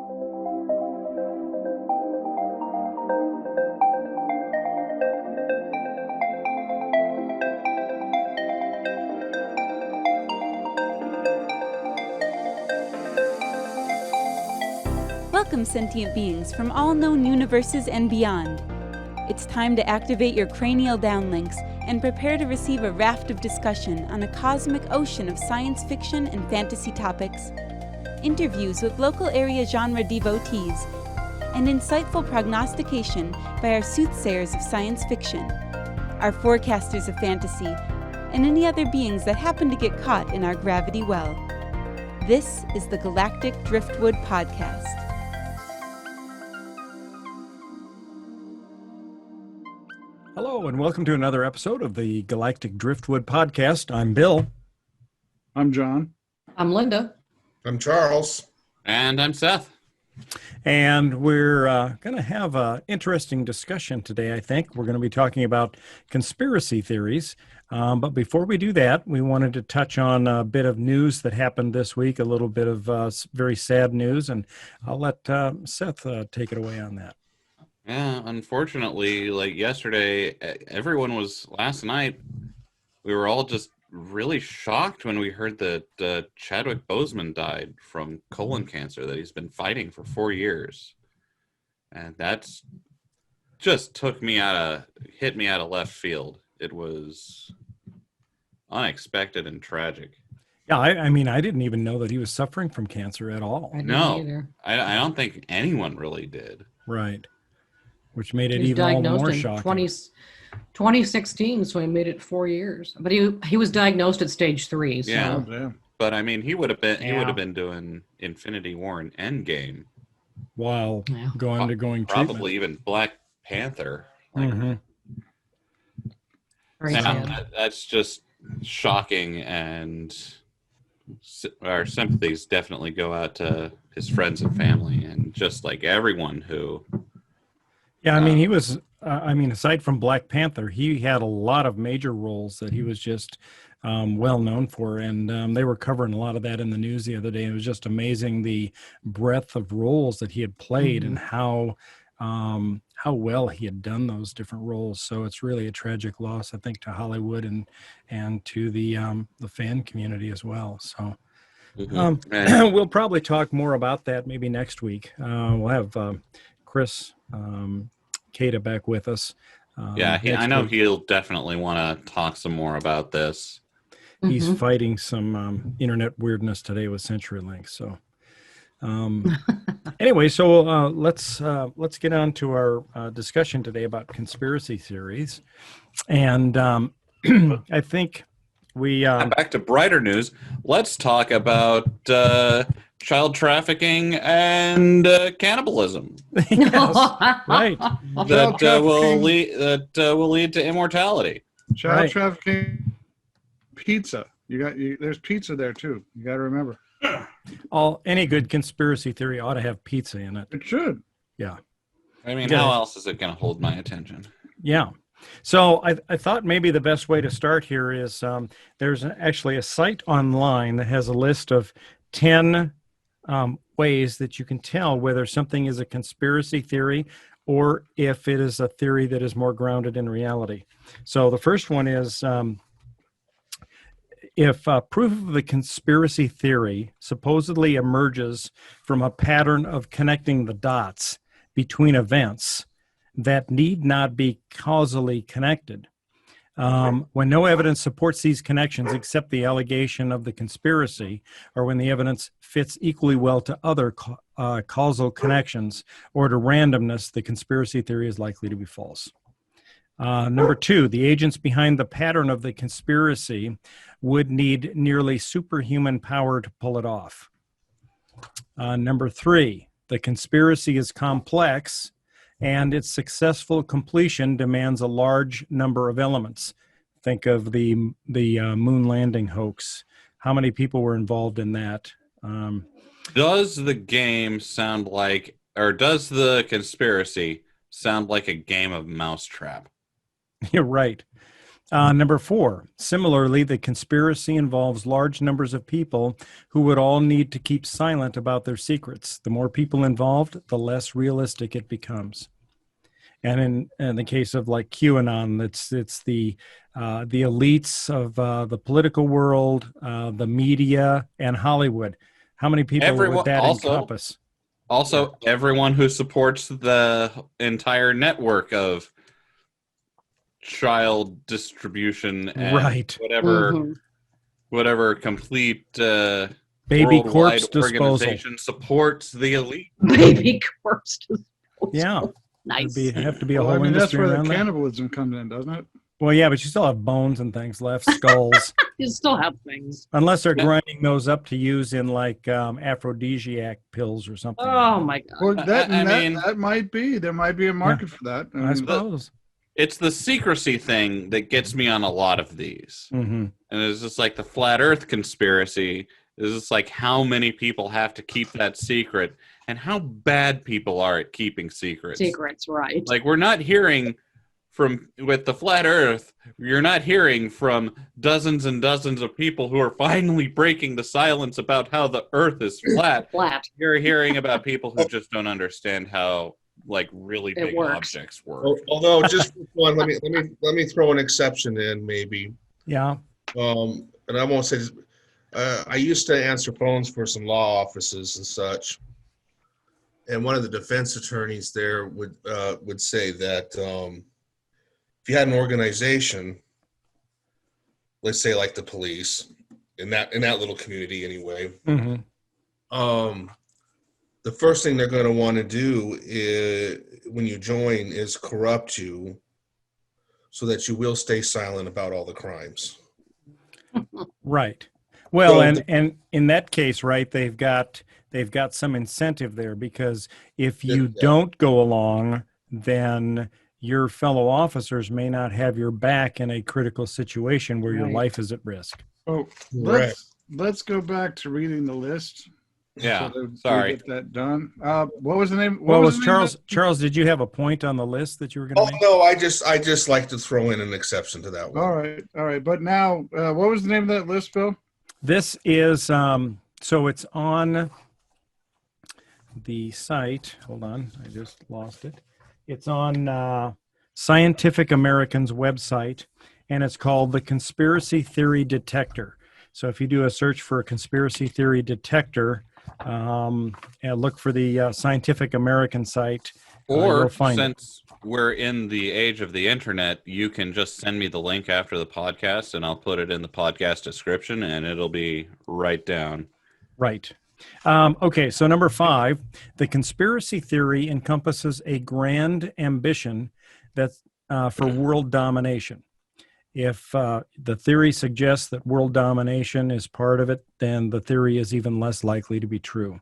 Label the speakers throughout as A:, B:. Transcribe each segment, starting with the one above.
A: Welcome, sentient beings from all known universes and beyond. It's time to activate your cranial downlinks and prepare to receive a raft of discussion on a cosmic ocean of science fiction and fantasy topics, interviews with local area genre devotees, and insightful prognostication by our soothsayers of science fiction, our forecasters of fantasy, and any other beings that happen to get caught in our gravity well. This is the Galactic Driftwood Podcast.
B: Hello, and welcome to another episode of the Galactic Driftwood Podcast. I'm Bill.
C: I'm John.
D: I'm Linda.
E: I'm Charles.
F: And I'm Seth.
B: And we're going to have an interesting discussion today, I think. We're going to be talking about conspiracy theories. But before we do that, we wanted to touch on a bit of news that happened this week, a little bit of very sad news. And I'll let Seth take it away on that.
F: Yeah, unfortunately, like yesterday, last night, we were all just really shocked when we heard that Chadwick Boseman died from colon cancer that he's been fighting for 4 years. And that's just hit me out of left field. It was unexpected and tragic.
B: Yeah, I mean, I didn't even know that he was suffering from cancer at all.
D: I
F: don't think anyone really did.
B: Right. Which made it even all more shocking.
D: 2016, so he made it 4 years. But he was diagnosed at stage 3. So.
F: Yeah. But I mean, he would have been doing Infinity War and Endgame
B: while going treatment.
F: Probably even Black Panther. That's just shocking, and our sympathies definitely go out to his friends and family, and just like everyone who.
B: Yeah, I mean, he was, aside from Black Panther, he had a lot of major roles that he was just well known for. And they were covering a lot of that in the news the other day. It was just amazing the breadth of roles that he had played and how well he had done those different roles. So it's really a tragic loss, I think, to Hollywood and to the fan community as well. So we'll probably talk more about that maybe next week. We'll have Chris Cada back with us.
F: I know he'll definitely want to talk some more about this.
B: He's fighting some internet weirdness today with CenturyLink. So anyway, so let's get on to our discussion today about conspiracy theories. And I think we
F: back to brighter news. Let's talk about child trafficking and cannibalism.
B: Yes, right.
F: That will lead to immortality.
C: Child trafficking, pizza. There's pizza there too. You got to remember.
B: Any good conspiracy theory ought to have pizza in it.
C: It should.
B: Yeah.
F: I mean, how else is it going to hold my attention?
B: Yeah. So I thought maybe the best way to start here is there's actually a site online that has a list of 10 ways that you can tell whether something is a conspiracy theory or if it is a theory that is more grounded in reality. So the first one is if proof of the conspiracy theory supposedly emerges from a pattern of connecting the dots between events that need not be causally connected. When no evidence supports these connections except the allegation of the conspiracy, or when the evidence fits equally well to other causal connections or to randomness, the conspiracy theory is likely to be false. Number 2, the agents behind the pattern of the conspiracy would need nearly superhuman power to pull it off. Number 3, the conspiracy is complex and its successful completion demands a large number of elements. Think of the moon landing hoax. How many people were involved in that?
F: Does the game sound like, or does the conspiracy sound like a game of mousetrap?
B: You're right. Number 4, similarly, the conspiracy involves large numbers of people who would all need to keep silent about their secrets. The more people involved, the less realistic it becomes. And in the case of like QAnon, it's the elites of the political world, the media, and Hollywood. How many people would that encompass?
F: Also, everyone who supports the entire network of child distribution and whatever complete
B: baby corpse
F: organization
B: disposal
F: supports the elite.
D: Baby corpse disposal.
B: Yeah.
D: Nice.
B: Have to be a
C: Well,
B: whole
C: that's
B: industry
C: where the
B: around that.
C: cannibalism comes in, doesn't it?
B: Well, yeah, but you still have bones and things left, skulls.
D: You still have things.
B: Unless they're grinding those up to use in like aphrodisiac pills or something.
D: Oh my God.
C: Well,
F: mean,
C: that might be. There might be a market for that.
B: I suppose.
F: It's the secrecy thing that gets me on a lot of these.
B: Mm-hmm.
F: And it's just like the flat earth conspiracy. It's just like how many people have to keep that secret and how bad people are at keeping secrets.
D: Secrets, right.
F: Like we're not hearing with the flat earth, you're not hearing from dozens and dozens of people who are finally breaking the silence about how the earth is flat. You're hearing about people who just don't understand how like really big objects work.
E: Although, just for fun, let me throw an exception in, maybe.
B: Yeah.
E: And I won't say this. I used to answer phones for some law offices and such, and one of the defense attorneys there would say that if you had an organization, let's say like the police, in that little community anyway, the first thing they're going to want to do when you join is corrupt you so that you will stay silent about all the crimes.
B: Right. Well, and in that case, right, they've got some incentive there, because if you don't go along, then your fellow officers may not have your back in a critical situation where your life is at risk.
C: Oh, let's go back to reading the list.
F: Yeah,
C: so
F: sorry.
C: Get that done. What was the name?
B: What was Charles? Charles, did you have a point on the list that you were going to make?
E: No, I just like to throw in an exception to that one.
C: All right. But now, what was the name of that list, Bill?
B: This is so it's on the site. Hold on, I just lost it. It's on Scientific American's website, and it's called the Conspiracy Theory Detector. So if you do a search for a conspiracy theory detector, and look for the Scientific American site,
F: or
B: you'll find
F: since we're in the age of the internet, you can just send me the link after the podcast, and I'll put it in the podcast description, and it'll be right down.
B: Right. Okay, so number 5, the conspiracy theory encompasses a grand ambition that's for world domination. If the theory suggests that world domination is part of it, then the theory is even less likely to be true.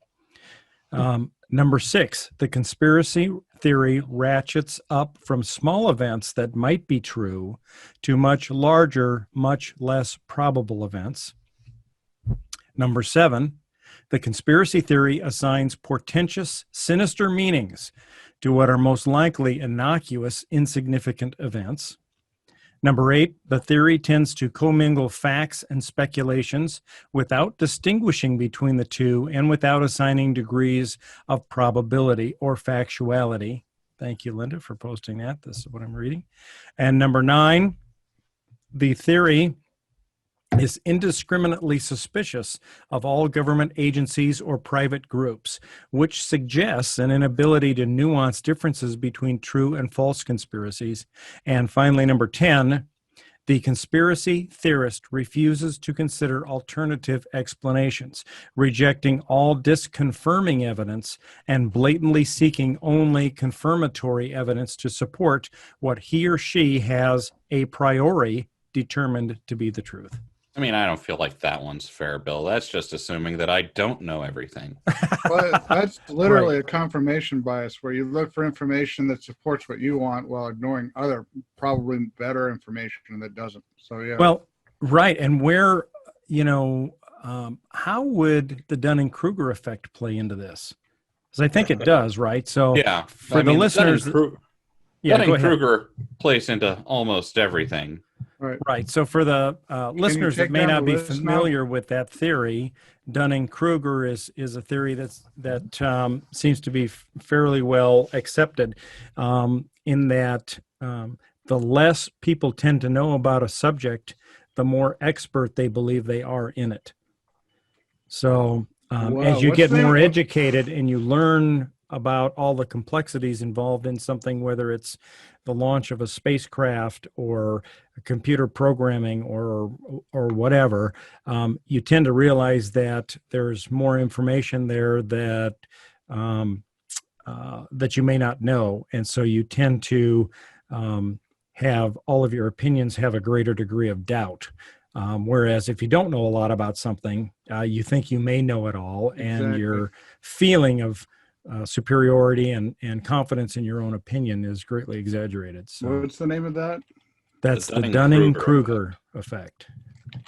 B: Number 6, the conspiracy theory ratchets up from small events that might be true to much larger, much less probable events. Number 7, the conspiracy theory assigns portentous, sinister meanings to what are most likely innocuous, insignificant events. Number 8, the theory tends to commingle facts and speculations without distinguishing between the two and without assigning degrees of probability or factuality. Thank you, Linda, for posting that. This is what I'm reading. And number 9, the theory is indiscriminately suspicious of all government agencies or private groups, which suggests an inability to nuance differences between true and false conspiracies. And finally, number 10, the conspiracy theorist refuses to consider alternative explanations, rejecting all disconfirming evidence and blatantly seeking only confirmatory evidence to support what he or she has a priori determined to be the truth.
F: I mean, I don't feel like that one's fair, Bill. That's just assuming that I don't know everything.
C: Well, that's literally a confirmation bias, where you look for information that supports what you want while ignoring other probably better information that doesn't. So, yeah.
B: Well, right. And where, how would the Dunning-Kruger effect play into this? Because I think it does, right? So
F: yeah,
B: for the listeners...
F: Dunning-Kruger plays into almost everything.
C: Right.
B: Right. So for the listeners that
C: take
B: may
C: down
B: not
C: the
B: be
C: list now?
B: familiar with that theory, Dunning-Kruger is a theory that seems to be fairly well accepted, in that the less people tend to know about a subject, the more expert they believe they are in it. So
C: Wow,
B: as you
C: what's
B: get
C: the name
B: more
C: of-
B: educated and you learn about all the complexities involved in something, whether it's the launch of a spacecraft or computer programming or whatever, you tend to realize that there's more information there that that you may not know, and so you tend to have all of your opinions have a greater degree of doubt. Whereas if you don't know a lot about something, you think you may know it all, and
C: Exactly.
B: your feeling of superiority and confidence in your own opinion is greatly exaggerated. So
C: What's the name of that?
B: that's
F: The
B: the
F: Dunning-Kruger
B: Dunning-Kruger effect.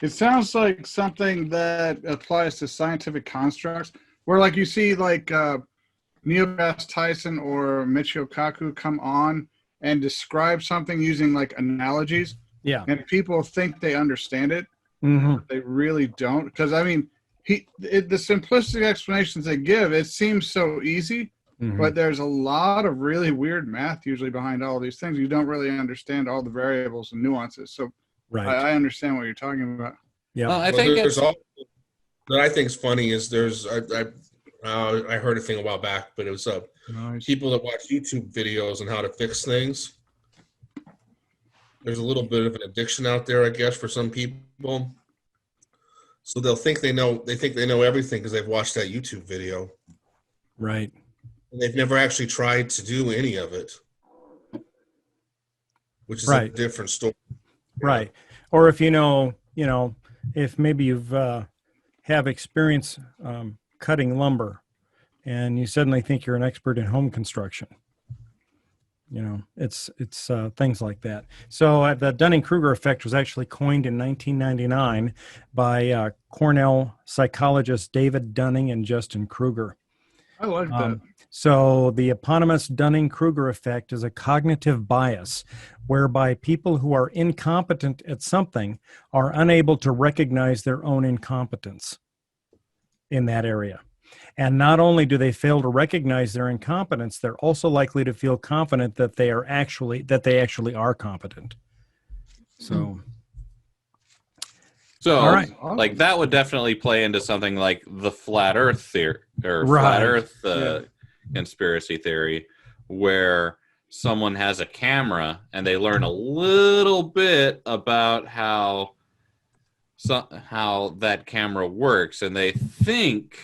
C: It sounds like something that applies to scientific constructs, where like you see like Neil deGrasse Tyson or Michio Kaku come on and describe something using like analogies,
B: Yeah.
C: and people think they understand it.
B: Hmm.
C: They really don't, because I mean, the simplistic explanations they give, it seems so easy, but there's a lot of really weird math usually behind all these things. You don't really understand all the variables and nuances. So
B: Right.
C: I understand what you're talking about.
B: Yeah.
F: Well, I
E: Well,
F: think
E: there's
F: it's
E: also that I think is funny is I heard a thing a while back, but it was
C: Nice.
E: people that watch YouTube videos on how to fix things. There's a little bit of an addiction out there, I guess, for some people. So they'll think they know everything because they've watched that YouTube video.
B: Right.
E: And they've never actually tried to do any of it, which is a
B: Right.
E: different story.
B: Right. Or if if maybe you've have experience cutting lumber, and you suddenly think you're an expert in home construction. It's things like that. So the Dunning-Kruger effect was actually coined in 1999 by Cornell psychologists David Dunning and Justin Kruger.
C: I like that.
B: So the eponymous Dunning-Kruger effect is a cognitive bias whereby people who are incompetent at something are unable to recognize their own incompetence in that area. And not only do they fail to recognize their incompetence, they're also likely to feel confident that they actually are competent. So all right.
F: like that would definitely play into something like the flat Earth theory or
B: Right.
F: flat Earth
C: Yeah.
F: conspiracy theory, where someone has a camera and they learn a little bit about how that camera works, and they think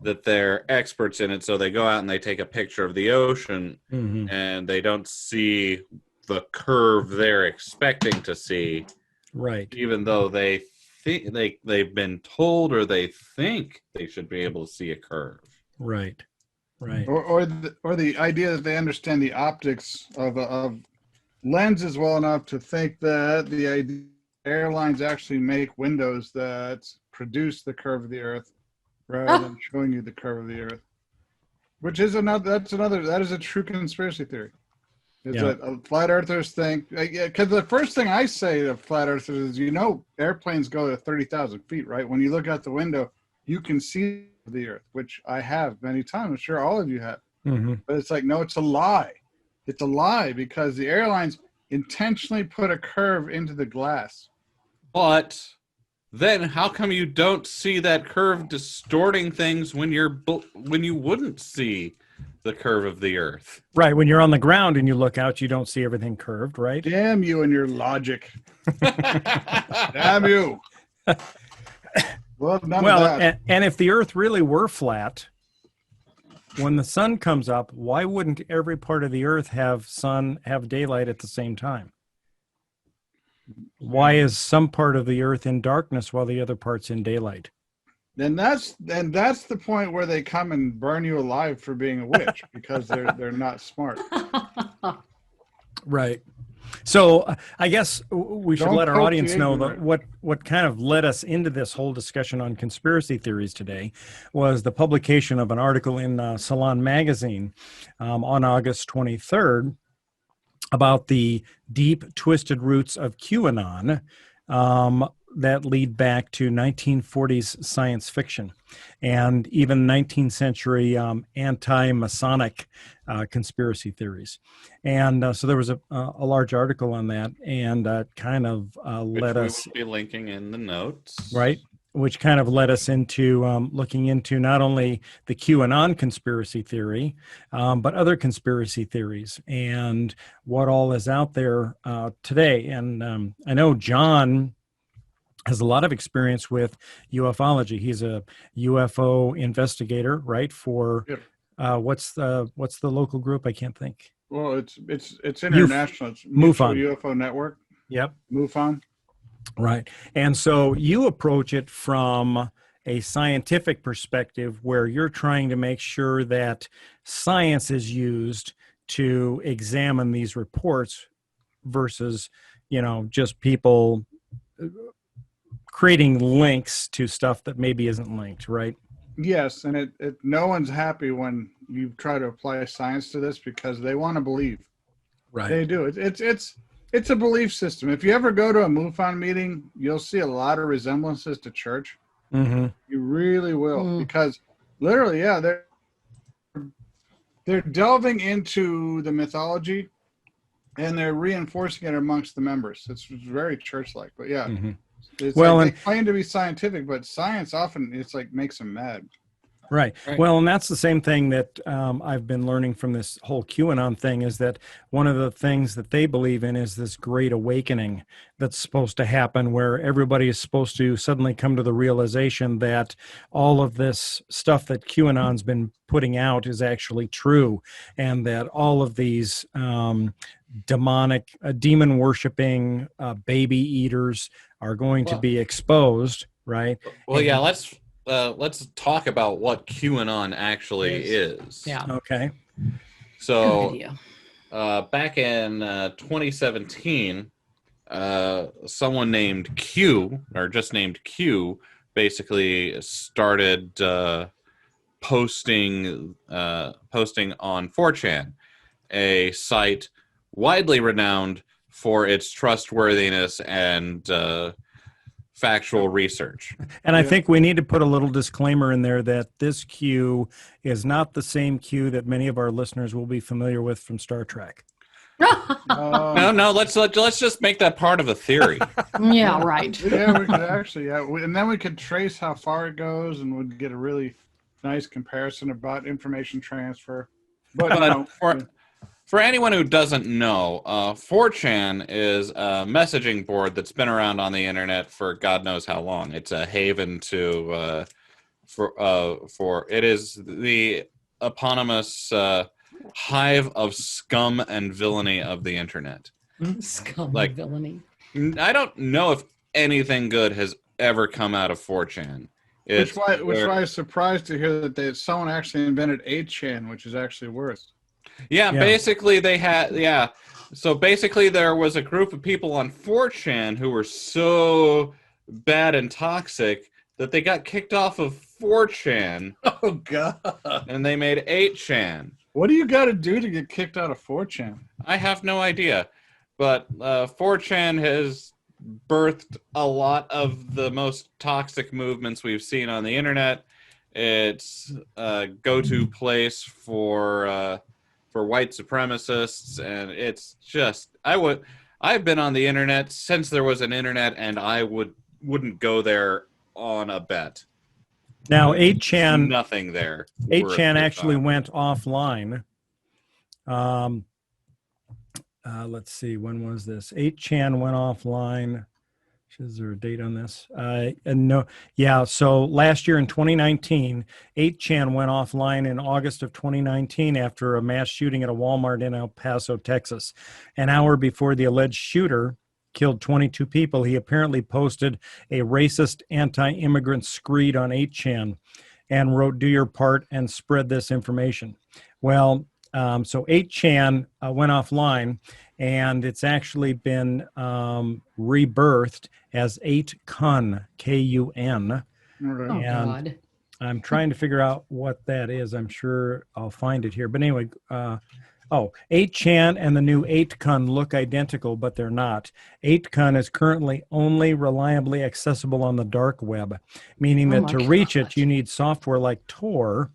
F: that they're experts in it, so they go out and they take a picture of the ocean and they don't see the curve they're expecting to see,
B: right.
F: even though they think they've been told or they think they should be able to see a curve.
B: Right. Right.
C: Or the idea that they understand the optics of lenses well enough to think that the airlines actually make windows that produce the curve of the Earth rather than showing you the curve of the Earth, which is that is a true conspiracy theory. It's that flat earthers think, because the first thing I say to flat earthers is, airplanes go to 30,000 feet, right? When you look out the window, you can see the Earth, which I have many times. I'm sure all of you have. But it's like, no, it's a lie. It's a lie because the airlines intentionally put a curve into the glass.
F: But then how come you don't see that curve distorting things when you wouldn't see the curve of the Earth?
B: Right. When you're on the ground and you look out, you don't see everything curved, right?
C: Damn you and your logic. Damn you. Well, none of that.
B: And if the Earth really were flat, when the sun comes up, why wouldn't every part of the Earth have daylight at the same time? Why is some part of the Earth in darkness while the other part's in daylight?
C: And that's the point where they come and burn you alive for being a witch because they're not smart.
B: Right. So I guess we should
C: Don't
B: let our
C: poke the
B: audience know that
C: ignorant.
B: what kind of led us into this whole discussion on conspiracy theories today was the publication of an article in Salon magazine on August 23rd, about the deep, twisted roots of QAnon that lead back to 1940s science fiction and even 19th century anti-Masonic conspiracy theories. And so there was a large article on that, and kind of
F: Which
B: led
F: we
B: us,
F: will be linking in the notes.
B: right? Which kind of led us into looking into not only the QAnon conspiracy theory, but other conspiracy theories and what all is out there today. And I know John has a lot of experience with ufology. He's a UFO investigator, right? For
C: Yep.
B: what's the local group? I can't think.
C: Well, it's international. It's Mutual
B: MUFON.
C: UFO Network.
B: Yep.
C: MUFON.
B: Right. And so you approach it from a scientific perspective where you're trying to make sure that science is used to examine these reports versus, just people creating links to stuff that maybe isn't linked, right?
C: Yes, and it no one's happy when you try to apply science to this because they want to believe.
B: Right.
C: They do. It's a belief system. If you ever go to a MUFON meeting, you'll see a lot of resemblances to church.
B: Mm-hmm.
C: You really will, because literally, yeah, they're delving into the mythology and they're reinforcing it amongst the members. It's very church-like, but yeah.
B: Mm-hmm.
C: It's
B: Well,
C: like
B: and
C: they claim to be scientific, but science often makes them mad.
B: Right.
F: Right.
B: Well, and that's the same thing that I've been learning from this whole QAnon thing is that one of the things that they believe in is this great awakening that's supposed to happen where everybody is supposed to suddenly come to the realization that all of this stuff that QAnon's been putting out is actually true, and that all of these demonic, demon worshiping baby eaters are going to be exposed, right?
F: Well, yeah, let's talk about what QAnon actually is.
D: Yeah.
B: Okay.
D: Good
F: So,
D: idea.
F: back in 2017, someone named Q, or just named Q, basically started posting on 4chan, a site widely renowned for its trustworthiness and factual research.
B: And I think we need to put a little disclaimer in there that this Q is not the same Q that many of our listeners will be familiar with from Star Trek.
F: No, let's just make that part of a theory.
D: Yeah, right.
C: Yeah, we could actually, and then we could trace how far it goes, and we'd get a really nice comparison about information transfer. But
F: For anyone who doesn't know, 4chan is a messaging board that's been around on the internet for God knows how long. It's a haven for it is the eponymous hive of scum and villainy of the internet.
D: Scum
F: Like-
D: and villainy.
F: I don't know if anything good has ever come out of 4chan.
C: which why I was surprised to hear that someone actually invented 8chan, which is actually worse.
F: Yeah,
B: Yeah.
F: basically they had, yeah. So basically there was a group of people on 4chan who were so bad and toxic that they got kicked off of 4chan
C: Oh God!
F: and they made 8chan.
C: What do you got to do to get kicked out of 4chan?
F: I have no idea. But 4chan has birthed a lot of the most toxic movements we've seen on the internet. It's a go-to place for white supremacists, and it's just I've been on the internet since there was an internet, and I wouldn't go there on a bet.
B: Now, 8chan,
F: Nothing there.
B: 8chan actually went offline. Let's see, when was this? 8chan went offline. Is there a date on this? No. Yeah, so last year in 2019, 8chan went offline in August of 2019 after a mass shooting at a Walmart in El Paso, Texas. An hour before the alleged shooter killed 22 people, he apparently posted a racist anti-immigrant screed on 8chan and wrote, "Do your part and spread this information." Well, so 8chan went offline, and it's actually been rebirthed as 8kun, K-U-N.
C: Okay.
D: Oh,
B: And
D: God.
B: I'm trying to figure out what that is. I'm sure I'll find it here. But anyway, Oh, 8chan and the new 8kun look identical, but they're not. 8kun is currently only reliably accessible on the dark web, meaning
D: Oh
B: that
D: my
B: to reach it,
D: gosh.
B: you need software like Tor,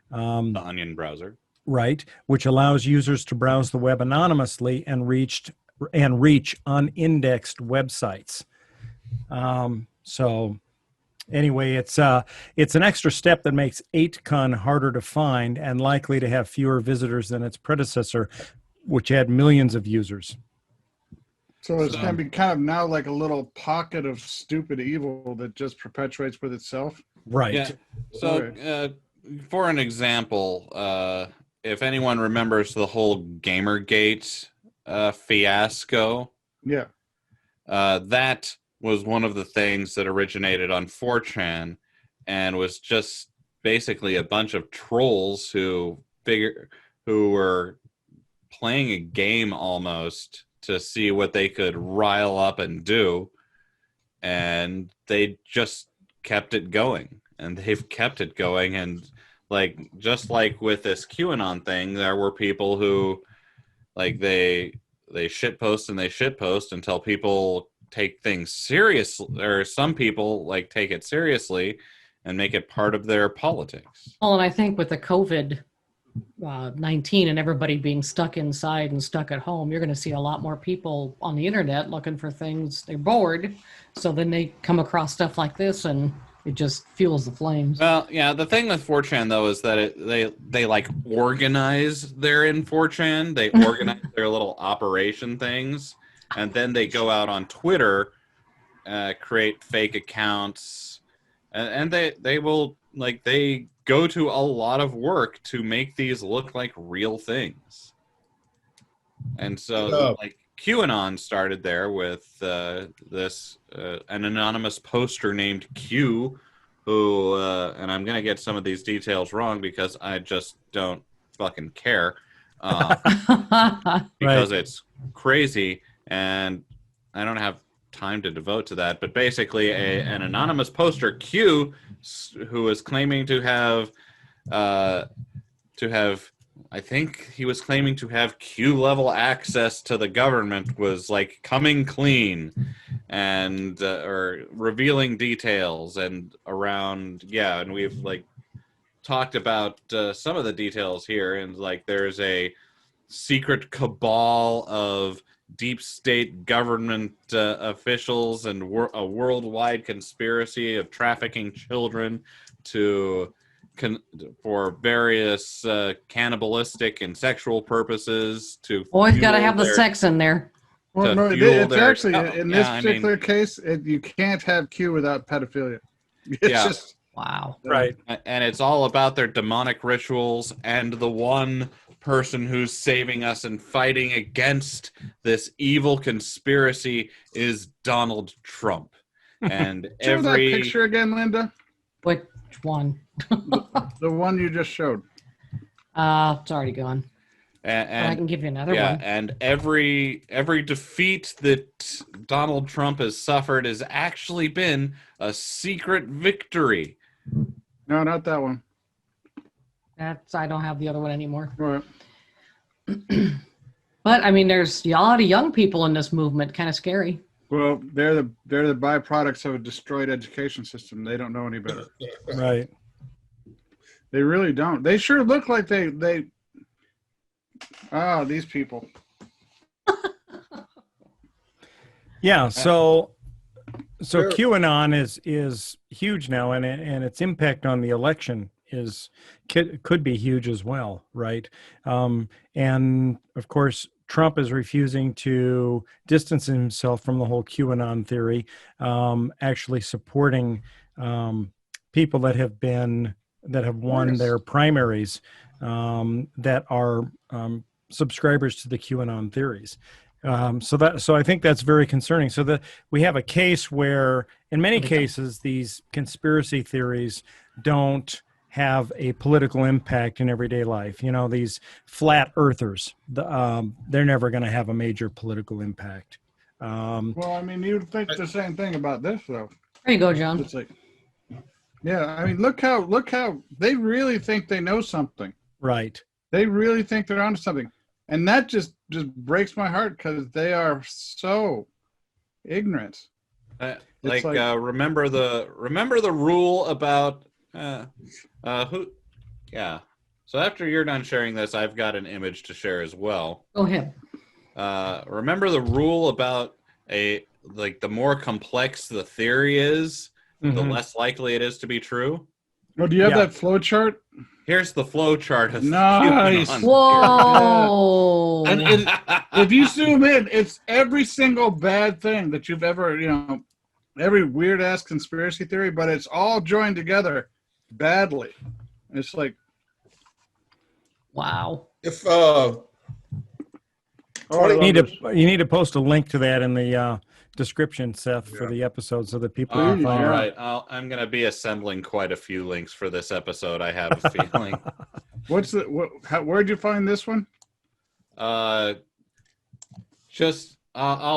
F: The Onion browser.
B: right, which allows users to browse the web anonymously and reach unindexed websites. So anyway, it's an extra step that makes 8kun harder to find and likely to have fewer visitors than its predecessor, which had millions of users.
C: So it's going to be kind of now like a little pocket of stupid evil that just perpetuates with itself.
B: Right.
F: Yeah. So, for an example, if anyone remembers the whole Gamergate fiasco,
C: Yeah.
F: that was one of the things that originated on 4chan and was just basically a bunch of trolls who were playing a game almost to see what they could rile up and do, and they just kept it going, and they've kept it going. And like, just like with this QAnon thing, there were people who like they shitpost and they shitpost until people take things seriously, or some people like take it seriously and make it part of their politics.
D: Well, and I think with the COVID-19 and everybody being stuck inside and stuck at home, you're going to see a lot more people on the internet looking for things. They're bored, so then they come across stuff like this, and it just fuels the flames.
F: Well, yeah, the thing with 4chan though is that they like organize their in 4chan. They organize their little operation things, and then they go out on Twitter, create fake accounts, and they will, like, they go to a lot of work to make these look like real things. And so, like, QAnon started there with an anonymous poster named Q, who, and I'm going to get some of these details wrong because I just don't fucking care, because it's crazy, and I don't have time to devote to that. But basically, an anonymous poster, Q, who is claiming to have, I think he was claiming to have Q-level access to the government, was like coming clean and or revealing details and around, yeah, and we've like talked about some of the details here, and like there's a secret cabal of deep state government officials and a worldwide conspiracy of trafficking children for various cannibalistic and sexual purposes. To
D: Always got to have the sex in there.
C: Well, no, it's actually, in this particular case, you can't have Q without pedophilia. It's just...
D: Wow.
B: Right.
F: And it's all about their demonic rituals, and the one person who's saving us and fighting against this evil conspiracy is Donald Trump. And
C: Show that picture again, Linda.
D: Which one?
C: The one you just showed.
D: It's already gone.
F: And
D: I can give you another
F: yeah,
D: one.
F: and every defeat that Donald Trump has suffered has actually been a secret victory.
C: No, not that one.
D: I don't have the other one anymore.
C: All right.
D: But I mean, there's a lot of young people in this movement. Kind of scary.
C: Well, they're the byproducts of a destroyed education system. They don't know any better.
B: Right.
C: They really don't. They sure look like they these people.
B: Yeah, so QAnon is huge now, and its impact on the election could be huge as well, right? And of course, Trump is refusing to distance himself from the whole QAnon theory, actually supporting people that have won their primaries, that are subscribers to the QAnon theories. So I think that's very concerning. So we have a case where, in many cases, these conspiracy theories don't have a political impact in everyday life. You know, these flat earthers, they're never going to have a major political impact.
C: Well, I mean, you'd think the same thing about this, though.
D: There you go, John.
C: It's like, yeah, I mean, look how they really think they know something.
B: Right.
C: They really think they're onto something. And that just breaks my heart because they are so ignorant.
F: Remember the rule about who? Yeah. So after you're done sharing this, I've got an image to share as well.
D: Go ahead.
F: Remember the rule about the more complex the theory is, the less likely it is to be true.
C: Oh, do you have that flow chart?
F: Here's the flow chart of
C: nice.
F: QAnon.
D: Whoa!
C: And if you zoom in, it's every single bad thing that you've ever, every weird ass conspiracy theory, but it's all joined together badly. It's like,
D: wow.
E: If
B: you need to post a link to that in the description, Seth, for the episode so that people can find it.
F: All right, I'm going to be assembling quite a few links for this episode. I have a feeling.
C: Where'd you find this one?
F: I'll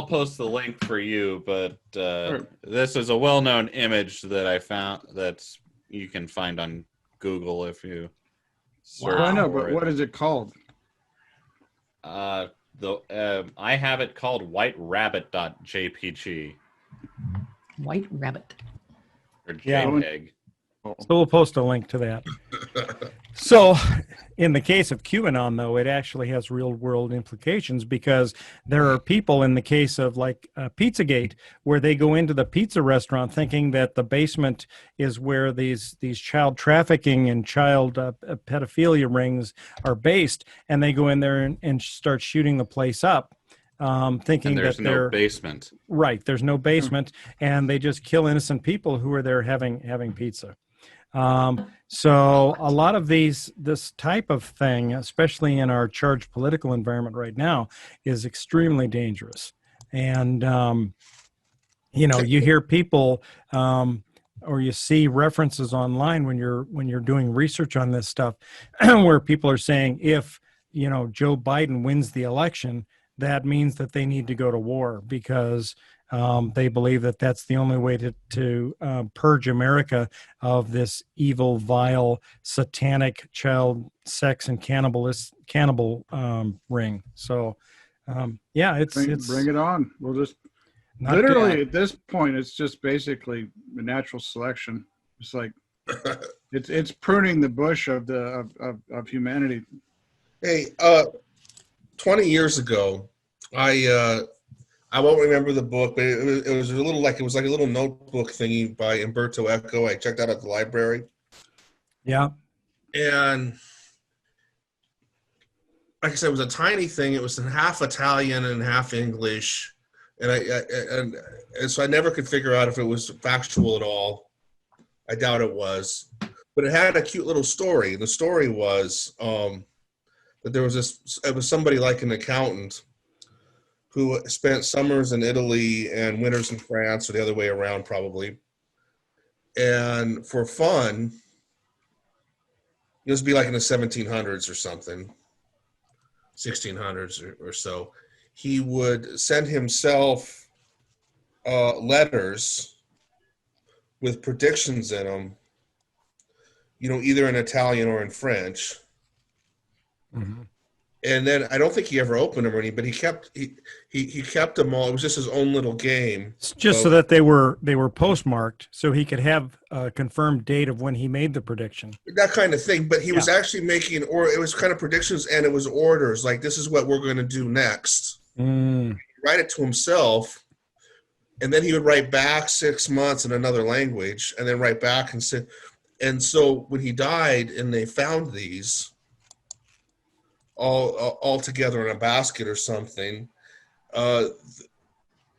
F: post the link for you, but
C: Sure.
F: This is a well-known image that I found that you can find on Google if you search
C: I know,
F: for
C: but
F: it.
C: what is it called?
F: I have it called whiterabbit.jpg
D: White rabbit.
F: or
B: Yeah.
F: JPEG.
B: So we'll post a link to that. So in the case of QAnon, though, it actually has real world implications because there are people in the case of like Pizzagate where they go into the pizza restaurant thinking that the basement is where these child trafficking and child pedophilia rings are based. And they go in there and start shooting the place up. Thinking
F: And there's
B: that
F: no basement.
B: Right, there's no basement, and they just kill innocent people who are there having pizza. So a lot of this type of thing, especially in our charged political environment right now, is extremely dangerous. And you hear people or you see references online when you're doing research on this stuff, where people are saying if Joe Biden wins the election, that means that they need to go to war because they believe that that's the only way to purge America of this evil, vile, satanic child sex and cannibal ring. So, it's
C: bring it on. We'll just
B: not
C: literally
B: good.
C: at this point, it's just basically a natural selection. It's like it's pruning the bush of humanity.
E: Hey, 20 years ago, I won't remember the book, but it was a little like a little notebook thingy by Umberto Eco. I checked out at the library.
B: Yeah.
E: And like I said, it was a tiny thing. It was in half Italian and half English. And so I never could figure out if it was factual at all. I doubt it was. But it had a cute little story. And the story was that there was it was somebody like an accountant who spent summers in Italy and winters in France, or the other way around probably. And for fun, it was be like in the 1700s or something, 1600s or so, he would send himself letters with predictions in them, either in Italian or in French.
B: Mm-hmm.
E: And then I don't think he ever opened them or anything, but he kept them all. It was just his own little game.
B: Just so that they were postmarked, so he could have a confirmed date of when he made the prediction.
E: That kind of thing. But he was actually making, or it was kind of predictions, and it was orders. Like, this is what we're going to do next.
B: Mm.
E: He'd write it to himself, and then he would write back 6 months in another language, and then write back and say. And so when he died, and they found these all together in a basket or something,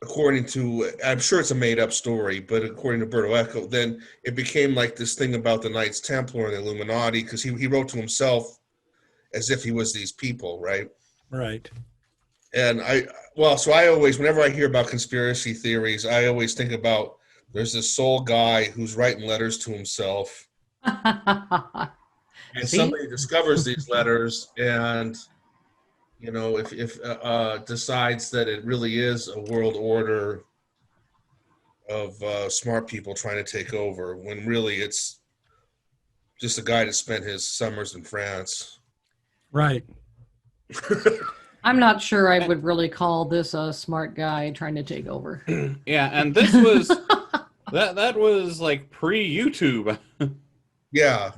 E: according to, I'm sure it's a made-up story, but according to Berto Eco, then it became like this thing about the Knights Templar and the Illuminati, because he wrote to himself as if he was these people, right?
B: Right.
E: And so I always, whenever I hear about conspiracy theories, I always think about there's this soul guy who's writing letters to himself. And somebody discovers these letters, and if decides that it really is a world order of smart people trying to take over, when really it's just a guy that spent his summers in France.
B: Right.
D: I'm not sure I would really call this a smart guy trying to take over.
F: Yeah, and this was that was like pre-YouTube.
E: Yeah.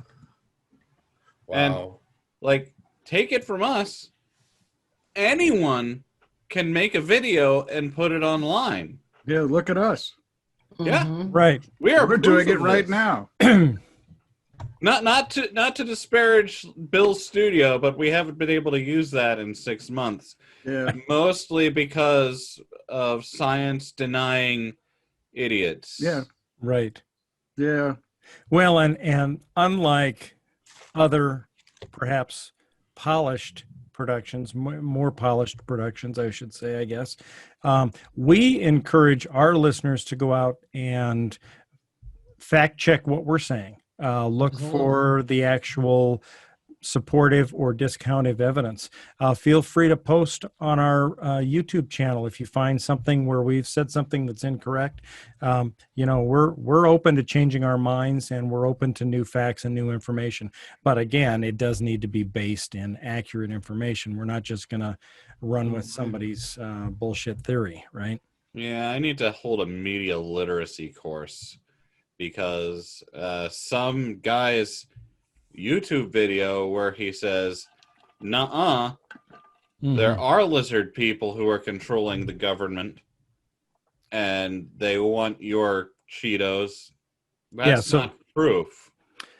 F: And
E: Wow.
F: like, take it from us, anyone can make a video and put it online.
C: Yeah, look at us.
F: Yeah.
D: Mhm.
B: Right.
F: We are
C: We're
F: proof
C: doing it
F: of
C: right
F: this.
C: now.
F: Not to disparage Bill's studio, but we haven't been able to use that in 6 months.
C: Yeah.
F: Mostly because of science denying idiots.
C: Yeah.
B: Right.
C: Yeah.
B: Well, and unlike other perhaps polished productions, more polished productions, I should say, I guess, we encourage our listeners to go out and fact check what we're saying. Look for the actual supportive or discountive evidence. Feel free to post on our YouTube channel if you find something where we've said something that's incorrect. We're open to changing our minds, and we're open to new facts and new information. But again, it does need to be based in accurate information. We're not just going to run with somebody's bullshit theory, right?
F: Yeah, I need to hold a media literacy course because some guy's YouTube video where he says, nuh-uh, there are lizard people who are controlling the government and they want your Cheetos. That's not proof.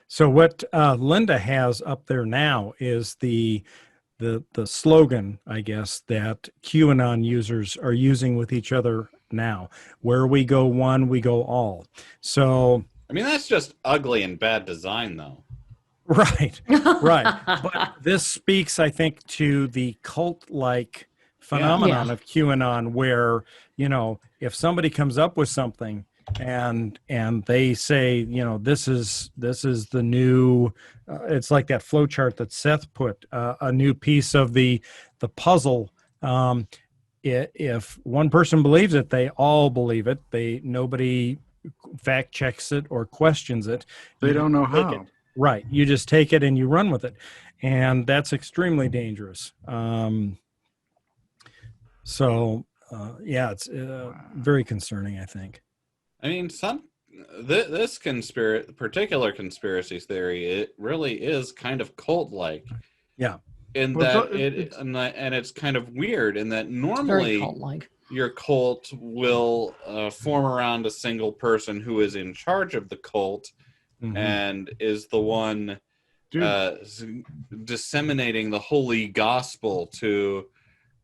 B: So what Linda has up there now is the slogan, I guess, that QAnon users are using with each other now. Where we go one, we go all. So
F: I mean, that's just ugly and bad design, though.
B: right. But this speaks, I think, to the cult-like phenomenon
D: Yeah.
B: of QAnon, where, if somebody comes up with something and they say, this is the new, it's like that flow chart that Seth put, a new piece of the puzzle. If one person believes it, they all believe it. Nobody fact checks it or questions it.
C: They
B: You
C: don't know
B: take
C: how.
B: it. Right. You just take it and you run with it. And that's extremely dangerous. It's very concerning, I think.
F: I mean, this particular conspiracy theory, it really is kind of cult-like.
B: Yeah.
F: In
C: Well,
F: that and it's kind of weird in that
D: Very
F: normally
D: cult-like.
F: your cult will form around a single person who is in charge of the cult and is the one disseminating the holy gospel to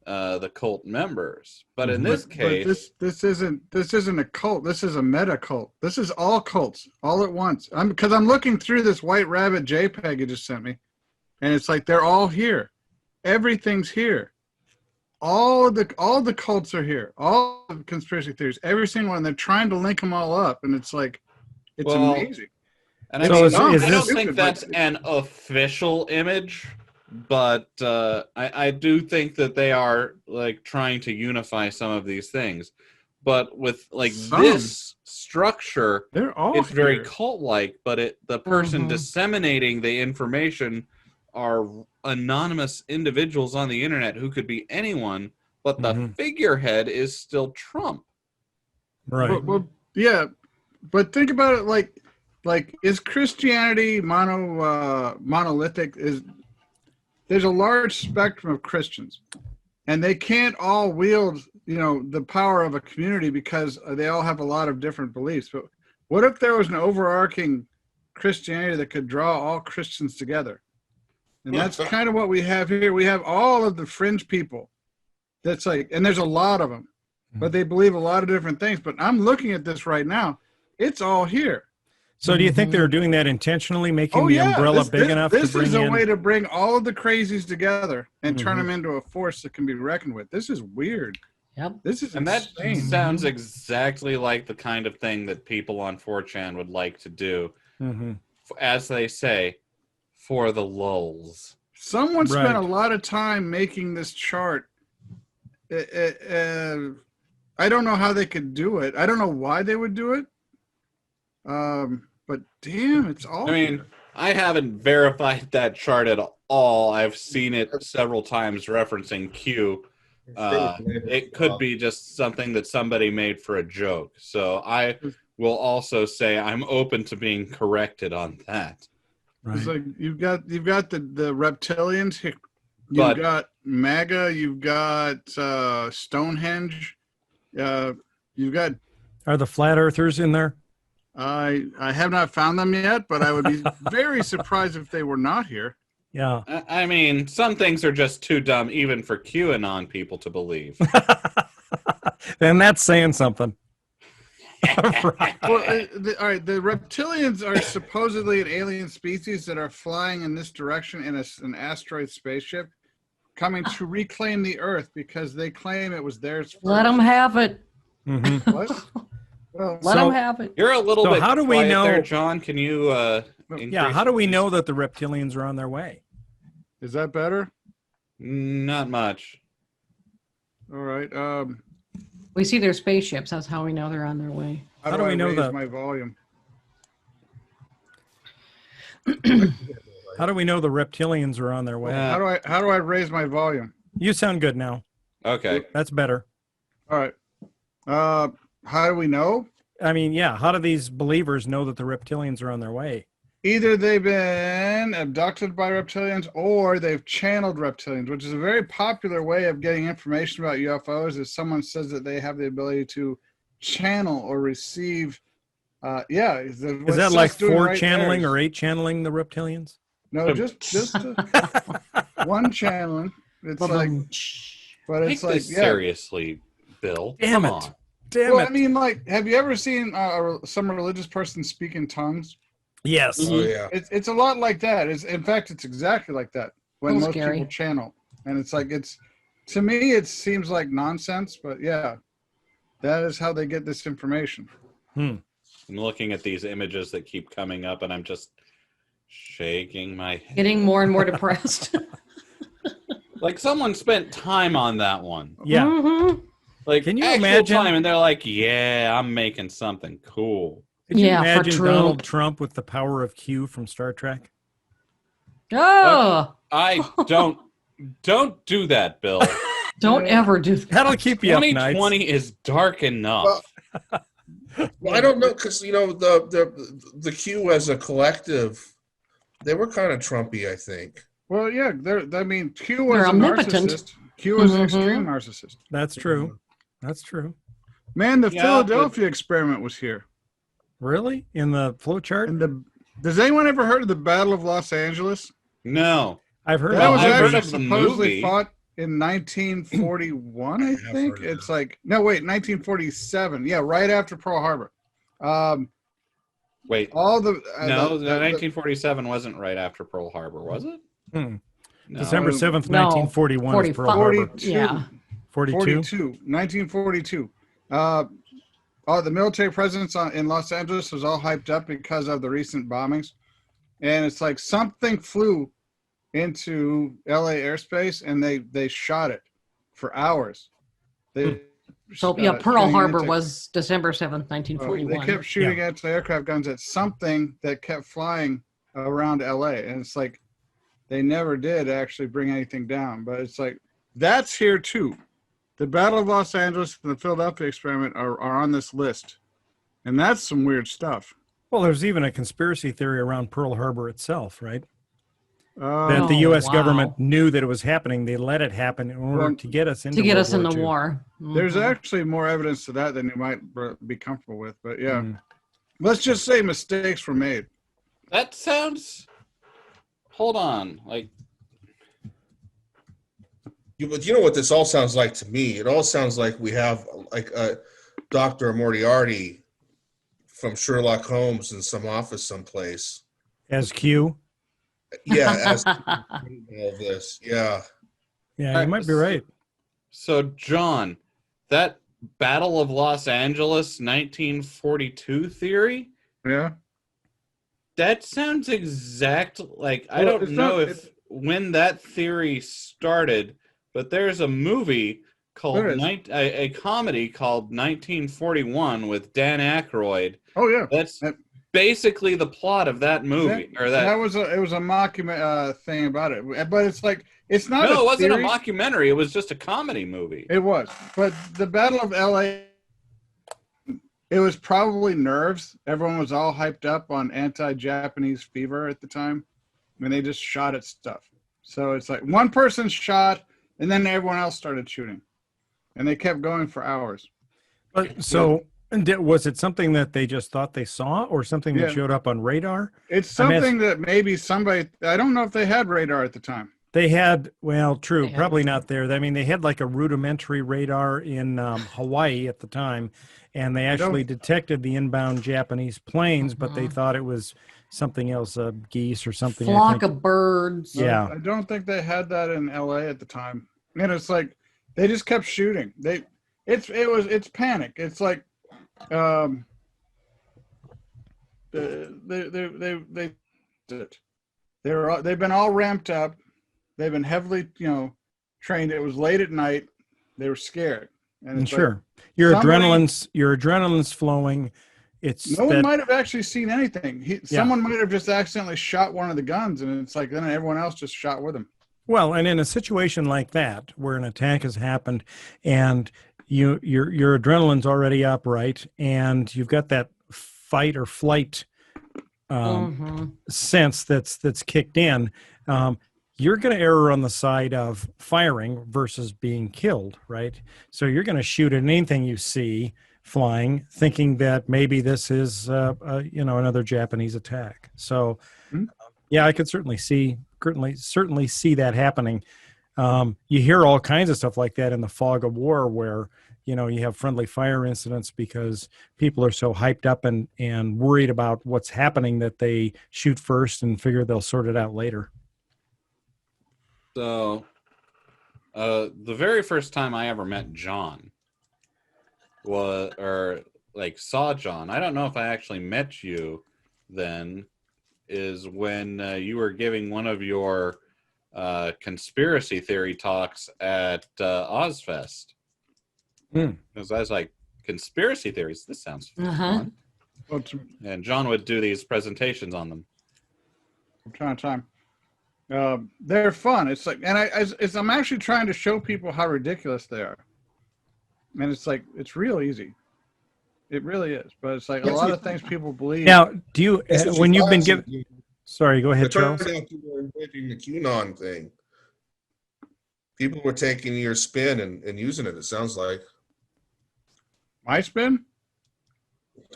F: the cult members. But in this case,
C: this isn't a cult. This is a meta cult. This is all cults all at once. Because I'm looking through this White Rabbit JPEG you just sent me, and it's like they're all here. Everything's here. All the cults are here. All the conspiracy theories. Every single one. They're trying to link them all up, and it's like, it's amazing.
F: And I,
B: So
F: mean,
B: is
F: I
B: this-
F: don't think that's an official image, but I do think that they are like trying to unify some of these things. But with like this structure,
C: They're all
F: it's very
C: here.
F: cult-like. But the person disseminating the information are anonymous individuals on the internet who could be anyone, but the figurehead is still Trump.
B: Right.
C: Well, yeah, but think about it like is Christianity monolithic? There's a large spectrum of Christians, and they can't all wield the power of a community because they all have a lot of different beliefs. But what if there was an overarching Christianity that could draw all Christians together? And that's kind of what we have here. We have all of the fringe people. That's like, and there's a lot of them, but they believe a lot of different things. But I'm looking at this right now. It's all here.
B: So do you think they're doing that intentionally, making the umbrella big enough to bring in?
C: This is a way to bring all of the crazies together and turn them into a force that can be reckoned with. This is weird.
D: Yep.
C: This is
F: And that
C: insane.
F: sounds exactly like the kind of thing that people on 4chan would like to do. As they say, for the lulls.
C: Someone spent a lot of time making this chart. I don't know how they could do it. I don't know why they would do it. But damn, it's all.
F: I mean, I haven't verified that chart at all. I've seen it several times referencing Q. It could be just something that somebody made for a joke. So I will also say I'm open to being corrected on that.
C: It's
B: Right.
C: like you've got the reptilians, you've
F: But-
C: got MAGA, you've got Stonehenge, you've got.
B: Are the flat earthers in there?
C: I have not found them yet, but I would be very surprised if they were not here.
B: Yeah.
F: I mean, some things are just too dumb even for QAnon people to believe.
B: And that's saying something. Right.
C: Well, all right, the reptilians are supposedly an alien species that are flying in this direction in an asteroid spaceship, coming to reclaim the Earth because they claim it was theirs first.
D: Let them have it.
B: Mhm.
C: What? Well,
D: Let them have it.
F: You're a little
B: So
F: bit
B: how do we
F: quiet
B: know-
F: there, John. Can you
B: Yeah. How do we know that the reptilians are on their way?
C: is that better?
F: Not much.
C: All right.
D: We see their spaceships. That's how we know they're on their way.
B: How do
C: I
B: we know
C: raise
B: that?
C: my volume?
B: How do we know the reptilians are on their way?
F: Yeah.
C: How do I raise my volume?
B: You sound good now.
F: Okay.
B: That's better.
C: All right. How do we know?
B: I mean, yeah. How do these believers know that the reptilians are on their way?
C: Either they've been abducted by reptilians or they've channeled reptilians, which is a very popular way of getting information about UFOs. Is someone says that they have the ability to channel or receive. Is
B: Is that like 4 channeling or 8 channeling the reptilians?
C: no? Just one channeling. It's like, but
F: Take
C: it's like
F: this seriously, Bill.
B: Damn
F: Come
B: it.
F: on.
B: Damn
C: Well,
B: it.
C: I mean, like, have you ever seen some religious person speak in tongues?
B: Yes.
E: Oh yeah.
C: It's a lot like that. In fact, it's exactly like that when
D: Little
C: most
D: scary.
C: people channel, and it's like to me it seems like nonsense, but yeah, that is how they get this information.
F: I'm looking at these images that keep coming up, and I'm just shaking my head.
D: Getting more and more depressed.
F: Like someone spent time on that one.
B: Yeah.
D: Mhm.
F: Like,
B: Can you
F: actual
B: imagine-
F: time, and they're like, "Yeah, I'm making something cool."
B: Could you
D: Yeah, for
B: imagine
D: Trump.
B: Donald Trump with the power of Q from Star Trek?
D: Oh,
F: I don't do that, Bill.
D: don't ever do that.
B: That'll keep you up nights.
F: 2020 is dark enough.
E: Well, I don't know because the Q as a collective, they were kind of Trumpy, I think.
C: Well, yeah, I mean, Q was
D: They're
C: a
D: omnipotent.
C: narcissist. Q was an
D: Mhm.
C: extreme narcissist.
B: That's true. That's true.
C: Man, the
F: Yeah,
C: Philadelphia experiment was here.
B: Really? In the flowchart?
C: And does anyone ever heard of the Battle of Los Angeles?
F: No.
B: I've heard
C: That
B: of
C: was
F: I've heard
C: actually
F: of the
C: supposedly
F: movie.
C: fought in 1941, I
E: have
C: think.
E: heard of
C: It's like, no, wait, 1947. Yeah, right after Pearl Harbor.
F: Wait.
C: All the
F: No, 1947 wasn't right after Pearl Harbor, was it?
B: Hmm.
F: No.
B: December 7th,
D: No,
B: 1941 is Pearl
D: 45.
B: Harbor.
C: 42.
D: Yeah.
B: 42?
C: 1942. The military presence in Los Angeles was all hyped up because of the recent bombings. And it's like something flew into LA airspace and they shot it for hours. They
D: So yeah, Pearl
C: shooting
D: Harbor
C: into-
D: was December 7th,
C: They
D: 1941.
C: kept shooting at the aircraft guns at something that kept flying around LA. And it's like they never did actually bring anything down. But it's like that's here too. The Battle of Los Angeles and the Philadelphia experiment are on this list. And that's some weird stuff.
B: Well, there's even a conspiracy theory around Pearl Harbor itself, right?
C: Uh,
B: That the
D: Oh,
B: U.S.
D: wow.
B: government knew that it was happening. They let it happen in order
C: Well,
B: to get us into
D: To get
B: World
D: us in the
B: II.
D: war.
C: There's
D: Mhm.
C: actually more evidence to that than you might be comfortable with. But yeah,
B: Mm.
C: let's just say mistakes were made.
F: That sounds. Hold on. Like,
E: But you know what this all sounds like to me? It all sounds like we have like a Dr. Moriarty from Sherlock Holmes in some office someplace.
B: As Q.
E: Yeah, as all of this. Yeah.
B: Yeah, you might be right.
F: so, John, that Battle of Los Angeles 1942 theory,
C: Yeah.
F: that sounds exact. Like, I
C: Well,
F: don't
C: it's
F: know
C: not-
F: if when that theory started, but there's a movie called
C: There is.
F: a comedy called 1941 with Dan Aykroyd.
C: Oh yeah.
F: That's basically the plot of that movie.
C: It was a mockumentary thing about it, but it's like it's not.
F: No, it wasn't
C: theory.
F: a mockumentary. It was just a comedy movie.
C: It was, but the Battle of L.A. It was probably nerves. Everyone was all hyped up on anti-Japanese fever at the time. I mean, they just shot at stuff. So it's like one person shot, and then everyone else started shooting, and they kept going for hours.
B: But so, was it something that they just thought they saw, or something that showed up on radar?
C: It's something that maybe somebody. I don't know if they had radar at the time.
B: They had, well, true, probably not there. I mean, they had like a rudimentary radar in Hawaii at the time, and they actually detected the inbound Japanese planes, but they thought it was something else, geese or something.
D: Flock of birds.
B: Yeah.
C: I don't think they had that in LA at the time. And it's like they just kept shooting. It's panic. It's like they've been all ramped up. They've been heavily, trained. It was late at night. They were scared. And
B: sure, your adrenaline's flowing.
C: No one might have actually seen anything. Someone might have just accidentally shot one of the guns, and it's like then everyone else just shot with him.
B: Well, and in a situation like that, where an attack has happened, and your adrenaline's already up, right, and you've got that fight or flight sense that's kicked in, you're going to err on the side of firing versus being killed, right? So you're going to shoot at anything you see flying, thinking that maybe this is another Japanese attack. So I could certainly see that happening. You hear all kinds of stuff like that in the fog of war, where you have friendly fire incidents because people are so hyped up and worried about what's happening that they shoot first and figure they'll sort it out later.
F: So the very first time I ever met John saw John, I don't know if I actually met you then, is when you were giving one of your conspiracy theory talks at Ozfest. Because I was like, conspiracy theories, this sounds fun. And John would do these presentations on them.
C: From time to time. They're fun. It's like, and I'm actually trying to show people how ridiculous they are. And it's like, it's real easy. It really is. But it's like a lot of things people believe.
B: Now, do you, when you've been given, sorry, go ahead, Charles.
E: People were inventing the QAnon thing. People were taking your spin and using it sounds like.
C: My spin?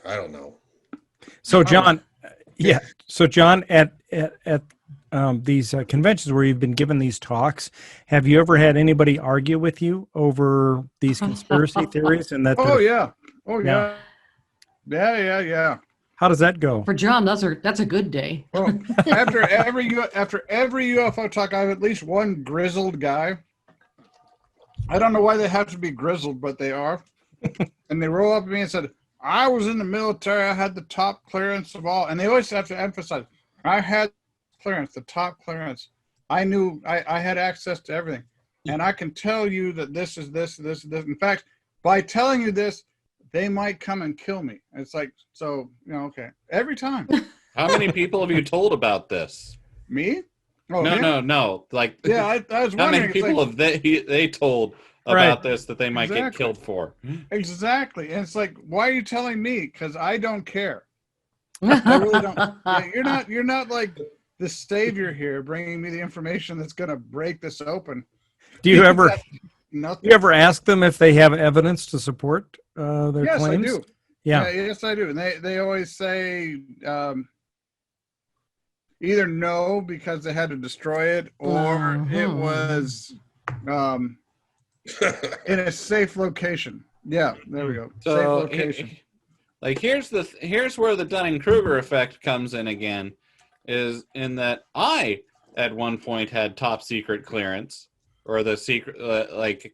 E: I don't know.
B: So John, So John, at these conventions where you've been given these talks, have you ever had anybody argue with you over these conspiracy theories? And that?
C: Oh yeah. How
B: does that go?
D: For John, that's a good day.
C: Well, after every UFO talk, I have at least one grizzled guy. I don't know why they have to be grizzled, but they are. And they roll up at me and said, I was in the military. I had the top clearance of all. And they always have to emphasize, I had clearance, the top clearance. I knew I had access to everything. And I can tell you that this is this. In fact, by telling you this, they might come and kill me. It's like, so, okay. Every time.
F: How many people have you told about this?
C: Me? Oh,
F: no. Like,
C: yeah, I was wondering.
F: How many people have they told about this that they might get killed for?
C: Exactly. And it's like, why are you telling me? Because I don't care. I really don't. Yeah, you're not like the savior here, bringing me the information that's going to break this open.
B: Do you ever?
C: Nothing.
B: You ever ask them if they have evidence to support their claims?
C: Yes, I do.
B: Yeah.
C: Yes, I do. And they always say either no because they had to destroy it, or it was in a safe location. Yeah, there we go.
F: So,
C: safe location.
F: Here's where the Dunning-Kruger effect comes in again, is in that I at one point had top secret clearance, or the secret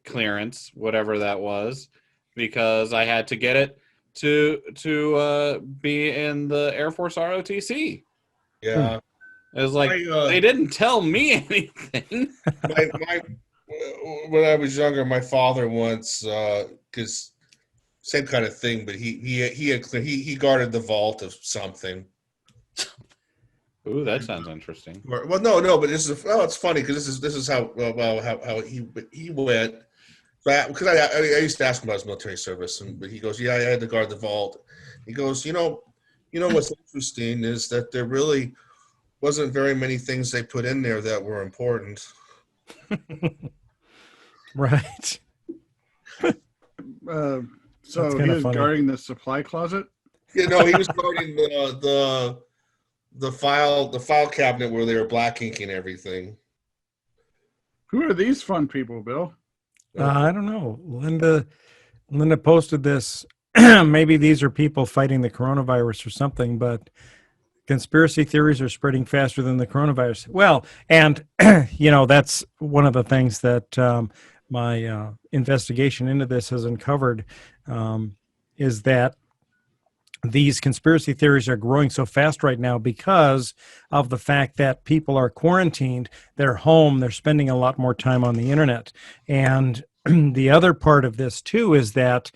F: clearance, whatever that was, because I had to get it to be in the Air Force ROTC.
E: Yeah.
F: It was like, they didn't tell me anything.
E: When I was younger, my father once, because same kind of thing, but he guarded the vault of something,
F: Ooh, that sounds interesting.
E: Well, no, but this is it's funny because this is how how he went back, because I used to ask him about his military service, but he goes, yeah, I had to guard the vault. He goes, you know what's interesting is that there really wasn't very many things they put in there that were important.
B: Right.
C: So he was guarding the supply closet.
E: You know, he was guarding the file cabinet where they were black inking everything.
C: Who are these fun people, Bill?
B: I don't know. Linda posted this. Maybe these are people fighting the coronavirus or something, but conspiracy theories are spreading faster than the coronavirus. Well, and, that's one of the things that my investigation into this has uncovered, is that these conspiracy theories are growing so fast right now because of the fact that people are quarantined, they're home, they're spending a lot more time on the internet. And the other part of this too is that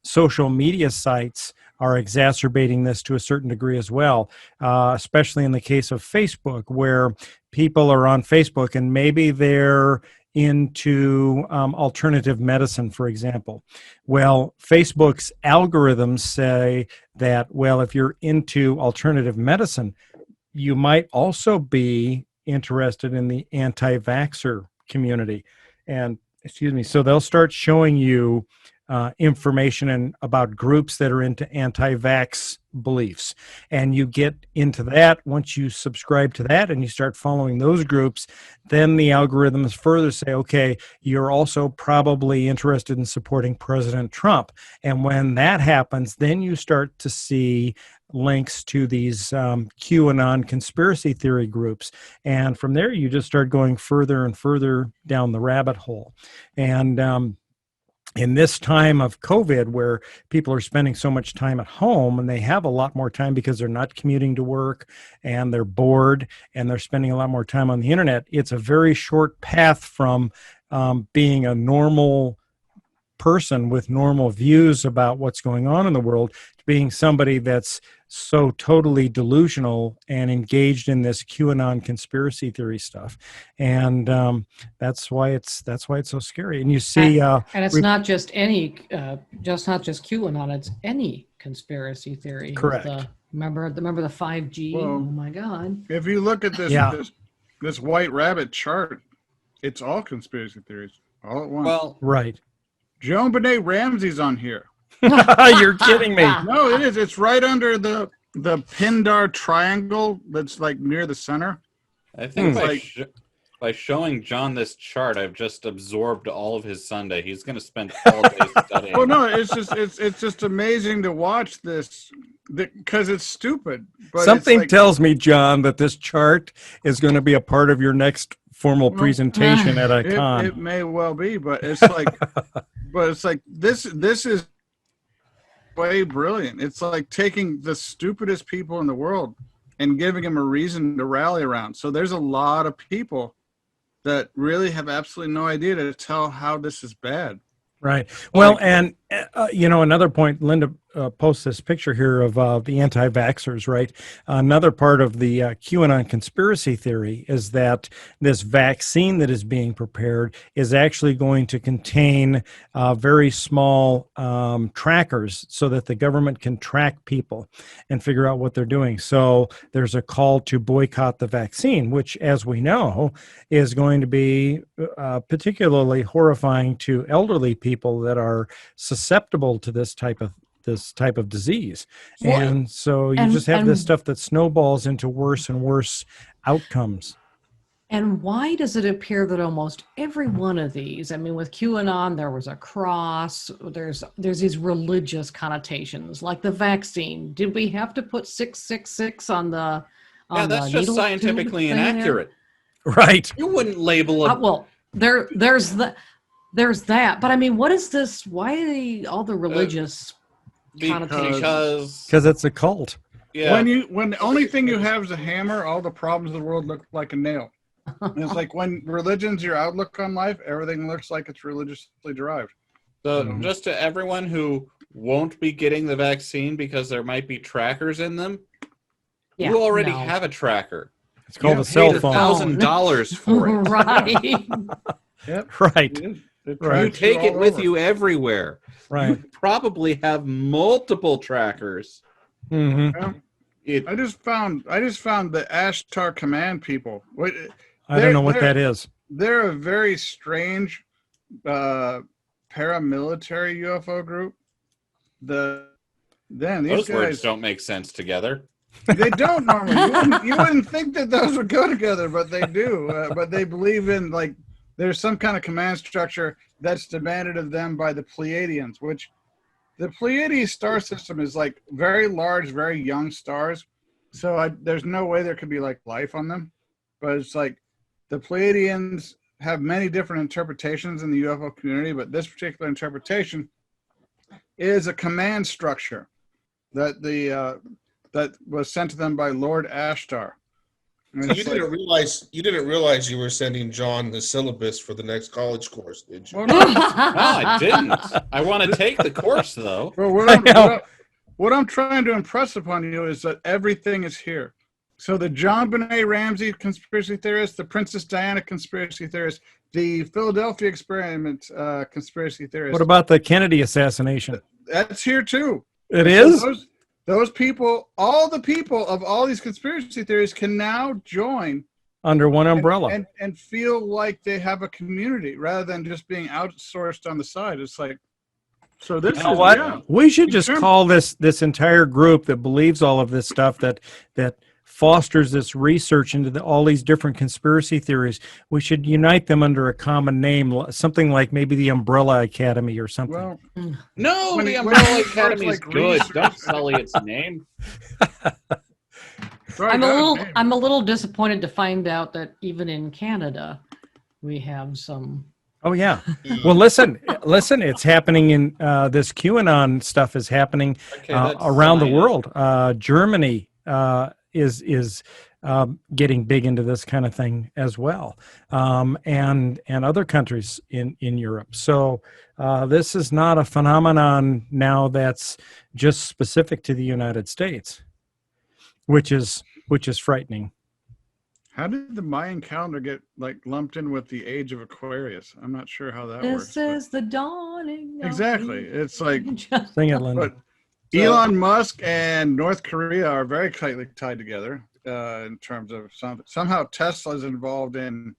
B: social media sites are exacerbating this to a certain degree as well, especially in the case of Facebook, where people are on Facebook and maybe they're into alternative medicine, for example. Well, Facebook's algorithms say that, well, if you're into alternative medicine, you might also be interested in the anti-vaxxer community. And, so they'll start showing you information about groups that are into anti-vax beliefs. And you get into that once you subscribe to that and you start following those groups, then the algorithms further say, okay, you're also probably interested in supporting President Trump. And when that happens, then you start to see links to these QAnon conspiracy theory groups. And from there, you just start going further and further down the rabbit hole. And in this time of COVID, where people are spending so much time at home and they have a lot more time because they're not commuting to work and they're bored and they're spending a lot more time on the internet, it's a very short path from being a normal person with normal views about what's going on in the world to being somebody that's so totally delusional and engaged in this QAnon conspiracy theory stuff. And that's why it's so scary. And you see,
D: and it's not just any, not just QAnon. It's any conspiracy theory.
B: Correct.
D: Remember the 5G?
C: Well,
D: oh my God!
C: If you look at this white rabbit chart, it's all conspiracy theories all at once.
F: Well,
B: right.
C: Joan Benet Ramsey's on here.
B: You're kidding me.
C: No, it is. It's right under the Pindar triangle that's like near the center.
F: I think by showing John this chart, I've just absorbed all of his Sunday. He's going to spend all day studying.
C: Well, no, it's just amazing to watch this because it's stupid. But
B: something tells me, John, that this chart is going to be a part of your next formal presentation at a con.
C: It may well be, but it's like, this is way brilliant. It's like taking the stupidest people in the world and giving them a reason to rally around. So there's a lot of people that really have absolutely no idea to tell how this is bad.
B: Right. Well, and another point, Linda posts this picture here of the anti-vaxxers, right? Another part of the QAnon conspiracy theory is that this vaccine that is being prepared is actually going to contain very small trackers so that the government can track people and figure out what they're doing. So there's a call to boycott the vaccine, which, as we know, is going to be particularly horrifying to elderly people that are susceptible to this type of disease.
D: Well,
B: and so you just have this stuff that snowballs into worse and worse outcomes.
D: And why does it appear that almost every one of these, I mean, with QAnon, there was a cross, there's these religious connotations, like the vaccine. Did we have to put 666 on the
F: that's just scientifically inaccurate.
B: Right.
F: You wouldn't label a...
D: well, there's that. But I mean, what is this? Why are all the religious connotations?
B: Because it's a cult.
F: Yeah.
C: When the only thing you have is a hammer, all the problems of the world look like a nail. And it's like when religion's your outlook on life, everything looks like it's religiously derived.
F: So just to everyone who won't be getting the vaccine because there might be trackers in them,
D: Yeah,
F: you already
D: no.
F: have a tracker.
B: It's called a
F: You
B: cell
F: paid
B: phone.
F: $1,000 for it.
D: Right.
C: Yep.
B: Right.
C: It is. It
B: Right.
F: You
C: tracks
F: take it
C: all
F: with
C: over.
F: you everywhere.
B: Right.
F: You probably have multiple trackers.
B: Hmm.
C: Yeah.
F: It,
C: I just found the Ashtar Command people.
B: I don't know what that is.
C: They're a very strange paramilitary UFO group. These
F: those
C: guys
F: words don't make sense together.
C: they don't normally. You wouldn't think that those would go together, but they do. But they believe in like there's some kind of command structure that's demanded of them by the Pleiadians, which the Pleiades star system is like very large, very young stars. So there's no way there could be like life on them. But it's like the Pleiadians have many different interpretations in the UFO community, but this particular interpretation is a command structure that that was sent to them by Lord Ashtar. And
E: So
C: it's
E: you
C: like,
E: didn't realize you were sending John the syllabus for the next college course, did you?
C: well, no,
F: No, I didn't. I want to take the course, though.
C: well, what I'm trying to impress upon you is that everything is here. So the John Benet Ramsey conspiracy theorist, the Princess Diana conspiracy theorist, the Philadelphia experiment conspiracy theorist.
B: What about the Kennedy assassination?
C: That's here too.
B: It
C: So
B: is?
C: those people, all the people of all these conspiracy theories can now join
B: Under one umbrella.
C: and feel like they have a community rather than just being outsourced on the side. It's like, so this
B: You know
C: is
B: what?
C: yeah.
B: We should just
C: Sure.
B: call this entire group that believes all of this stuff, that fosters this research into all these different conspiracy theories. We should unite them under a common name, something like maybe the Umbrella Academy or something.
C: Well,
F: No,
C: When
F: the
C: it-
F: Umbrella
C: when it starts,
F: Academy is
C: like,
F: good.
C: research-
F: Don't sully its name.
C: sorry,
D: I'm a
C: God,
D: little
C: man.
D: I'm a little disappointed to find out that even in Canada we have some.
B: Oh yeah. Well, listen. It's happening in this QAnon stuff is happening
F: Okay, that's
B: around the
F: fine.
B: world. Germany is getting big into this kind of thing as well, and other countries in Europe. So this is not a phenomenon now that's just specific to the United States, which is frightening.
C: How did the Mayan calendar get like lumped in with the age of Aquarius? I'm not sure how that works.
D: This is the dawning. of
C: Exactly.
D: the
C: It's like,
D: age.
B: Sing it, Linda.
C: but Elon Musk and North Korea are very tightly tied together in terms of somehow Tesla's involved in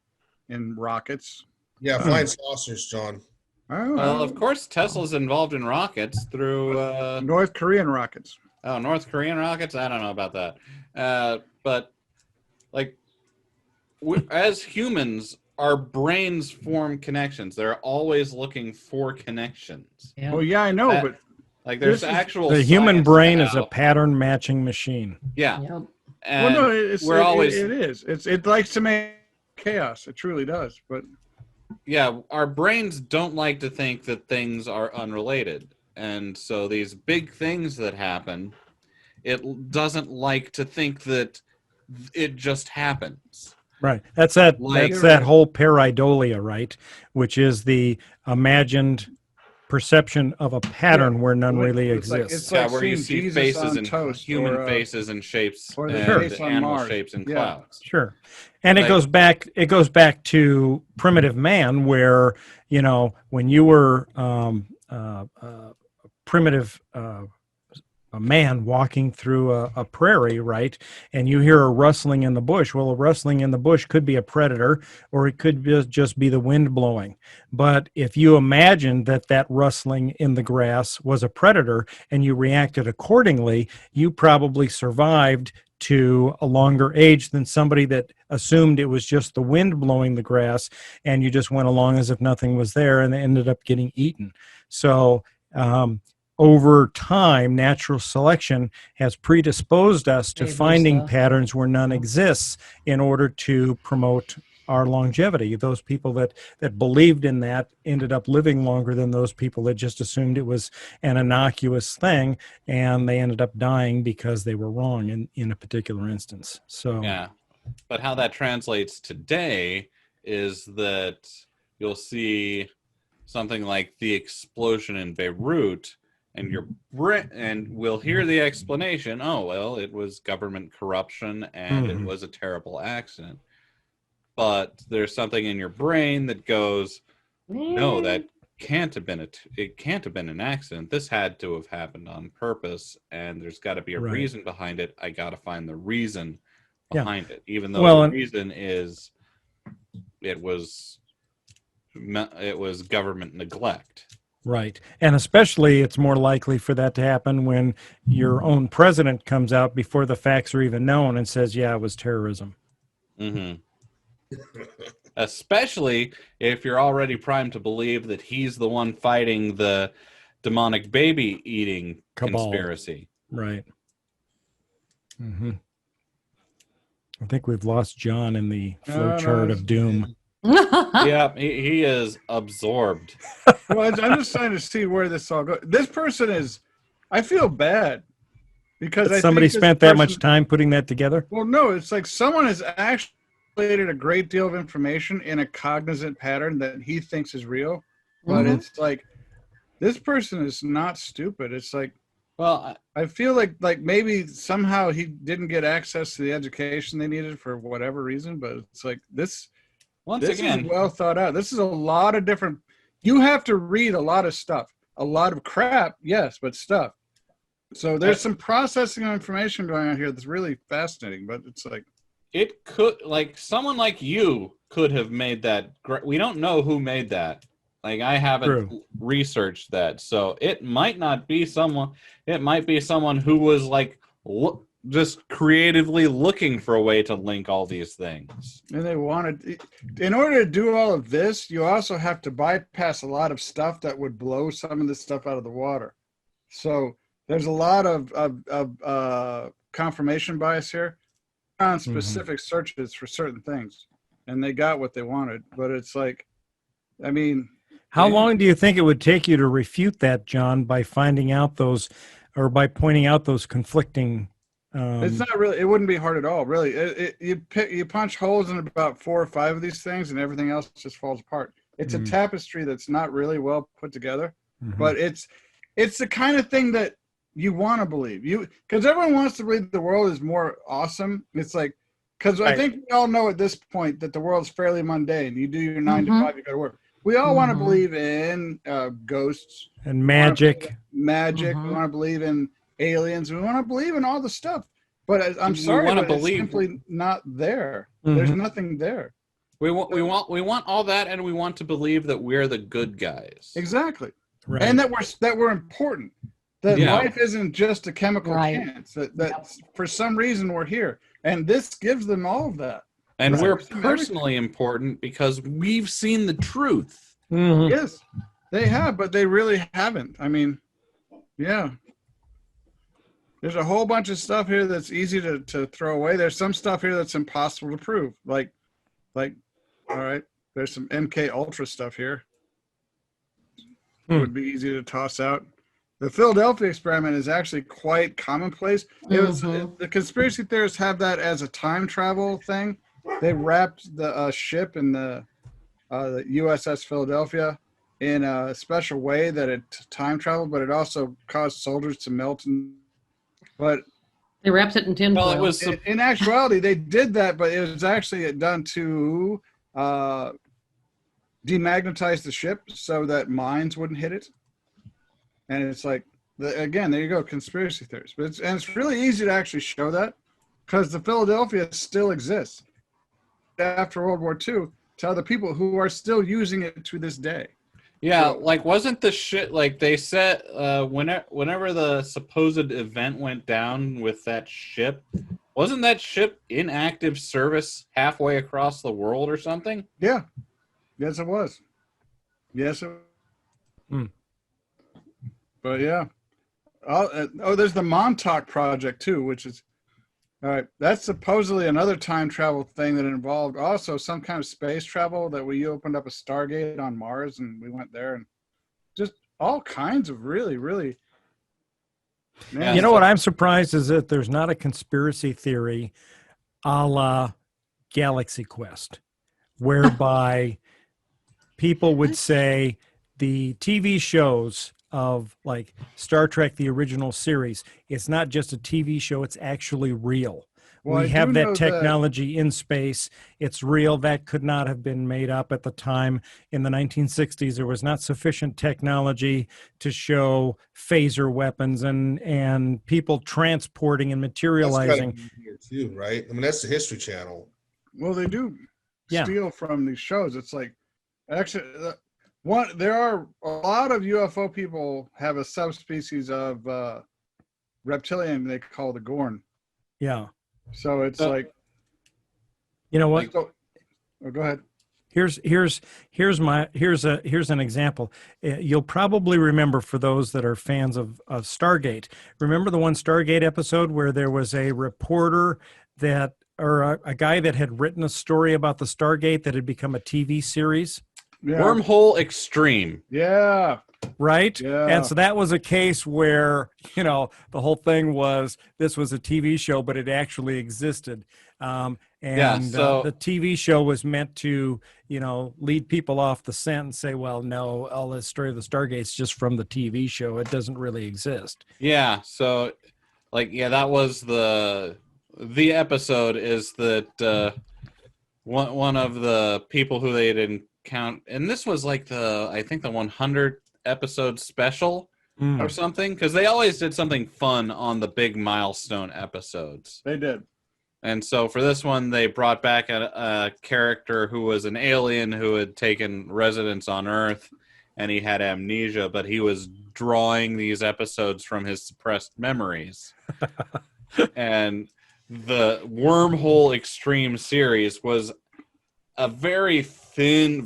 C: rockets.
E: Yeah, flying saucers, John.
C: Oh,
F: Well, of course, Tesla's involved in rockets through
C: North Korean rockets.
F: North Korean rockets. I don't know about that, but like as humans, our brains form connections. They're always looking for connections.
D: Yeah.
C: Well, yeah, I know,
F: That-
C: but
F: Like there's
C: This is-
F: actual
B: The human
F: science
B: brain
F: to
B: is a
F: how-
B: pattern matching machine.
F: Yeah,
D: Yep.
F: and
C: well, no,
F: we're always
C: it is. It likes to make chaos. It truly does. But
F: yeah, our brains don't like to think that things are unrelated. And so these big things that happen, it doesn't like to think that it just happens.
B: Right. That's that
F: Like-
B: whole pareidolia, right? Which is the imagined perception of a pattern where none really
C: it's like-
B: exists.
C: it's
F: Yeah,
C: like
F: where you
C: seeing
F: see
C: Jesus
F: faces
C: on
F: and
C: toast
F: human
C: or,
F: faces and shapes
C: or the
F: and
C: face on
F: animal
C: Mars.
F: shapes and
C: Yeah.
F: clouds.
B: Sure. And
F: Like-
B: it goes back to primitive man, where, when you were primitive a man walking through a prairie, right? And you hear a rustling in the bush. Well, a rustling in the bush could be a predator, or it could just be the wind blowing. But if you imagined that rustling in the grass was a predator and you reacted accordingly, you probably survived to a longer age than somebody that assumed it was just the wind blowing the grass and you just went along as if nothing was there and they ended up getting eaten. So, over time, natural selection has predisposed us to
D: Hey,
B: finding
D: Lisa.
B: patterns where none exists in order to promote our longevity. Those people that believed in that ended up living longer than those people that just assumed it was an innocuous thing, and they ended up dying because they were wrong in a particular instance. So
F: Yeah. But how that translates today is that you'll see something like the explosion in Beirut and and we'll hear the explanation. Oh, well, it was government corruption and it was a terrible accident. But there's something in your brain that goes, no, that can't have been it can't have been an accident. This had to have happened on purpose, and there's got to be a reason behind it. I got to find the reason behind it, even though the reason is it was government neglect.
B: Right. And especially it's more likely for that to happen when your own president comes out before the facts are even known and says, yeah, it was terrorism.
F: Mm-hmm. Especially if you're already primed to believe that he's the one fighting the demonic baby eating conspiracy.
B: Right. Mm-hmm. I think we've lost John in the flowchart of doom.
F: Yeah, he is absorbed.
C: Well, I'm just trying to see where this all goes. This person is, I feel bad because
B: somebody spent that much time putting that together.
C: Well, no, it's like someone has actually created a great deal of information in a cognizant pattern that he thinks is real, but it's like this person is not stupid. It's like, well, I feel like maybe somehow he didn't get access to the education they needed for whatever reason, but it's like this. Once again, is well thought out. This is a lot of different. You have to read a lot of stuff, a lot of crap, yes, but stuff. So there's some processing of information going on here that's really fascinating. But it's like
F: it could, like someone like you could have made that. We don't know who made that. Like I haven't researched that, so it might not be someone. It might be someone who was like just creatively looking for a way to link all these things.
C: And they wanted, in order to do all of this, you also have to bypass a lot of stuff that would blow some of this stuff out of the water. So there's a lot of confirmation bias here on specific searches for certain things, and they got what they wanted. But it's like, I mean,
B: how long do you think it would take you to refute that, John, by finding out those, or by pointing out those conflicting?
C: It's not really. It wouldn't be hard at all, really. You punch holes in about 4 or 5 of these things, and everything else just falls apart. It's a tapestry that's not really well put together, but it's the kind of thing that you want to believe. Because everyone wants to believe the world is more awesome. It's like, because I think we all know at this point that the world's fairly mundane. You do your 9 to 5, you go to work. We all want to believe in ghosts
B: and magic.
C: We want to believe in aliens. We want to believe in all the stuff, but I'm sorry, but it's simply not there. There's nothing there.
F: We want all that, and we want to believe that we're the good guys.
C: Exactly, right. And that we're important. That life isn't just a chemical chance. That for some reason we're here, and this gives them all of that.
F: And we're personally important because we've seen the truth.
C: Yes, they have, but they really haven't. I mean, yeah. There's a whole bunch of stuff here that's easy to throw away. There's some stuff here that's impossible to prove. Like, all right, there's some MK Ultra stuff here. It would be easy to toss out. The Philadelphia experiment is actually quite commonplace. It was the conspiracy theorists have that as a time travel thing. They wrapped the ship in the USS Philadelphia in a special way that it time traveled, but it also caused soldiers to melt. But
D: they wrapped it in tinfoil.
F: Well, it was
C: in actuality, they did that, but it was actually done to demagnetize the ship so that mines wouldn't hit it. And it's like, again, there you go, conspiracy theories. But it's really easy to actually show that because the Philadelphia still exists after World War II to other people who are still using it to this day.
F: Yeah, like wasn't the shit like they said whenever the supposed event went down with that ship, wasn't that ship in active service halfway across the world or something?
C: Yeah. Yes, it was. Yes. But yeah. There's the Montauk Project too, which is all right. That's supposedly another time travel thing that involved also some kind of space travel that we opened up a Stargate on Mars and we went there and just all kinds of really, really.
B: Man, you know what I'm surprised is that there's not a conspiracy theory a la Galaxy Quest, whereby people would say the TV shows of like Star Trek, the original series. It's not just a TV show, it's actually real.
C: Well, I
B: We
C: do
B: have
C: know
B: that technology in space. It's real. That could not have been made up at the time. In the 1960s, there was not sufficient technology to show phaser weapons and people transporting and
E: That's
B: materializing.
E: gotta be here too, right? I mean, that's the History Channel.
C: Well, they do
B: Yeah.
C: steal from these shows. It's like, actually, there are a lot of UFO people have a subspecies of reptilian they call the Gorn.
B: Yeah.
C: So it's
F: So-
C: like,
B: You know what?
C: oh, go ahead.
B: Here's an example. You'll probably remember, for those that are fans of Stargate, remember the one Stargate episode where there was a reporter that, or a guy that had written a story about the Stargate that had become a TV series,
C: Yeah.
F: Wormhole Extreme.
C: Yeah.
B: right?
C: Yeah.
B: And so that was a case where, the whole thing was, this was a TV show, but it actually existed. The TV show was meant to, lead people off the scent and say, well, no, all this story of the Stargate's just from the TV show. It doesn't really exist.
F: Yeah, so that was the episode, is that one of the people who they didn't count, and this was like I think the 100th episode special or something, because they always did something fun on the big milestone episodes.
C: They did.
F: And so for this one, they brought back a character who was an alien who had taken residence on Earth, and he had amnesia, but he was drawing these episodes from his suppressed memories. And the Wormhole Extreme series was a very thinly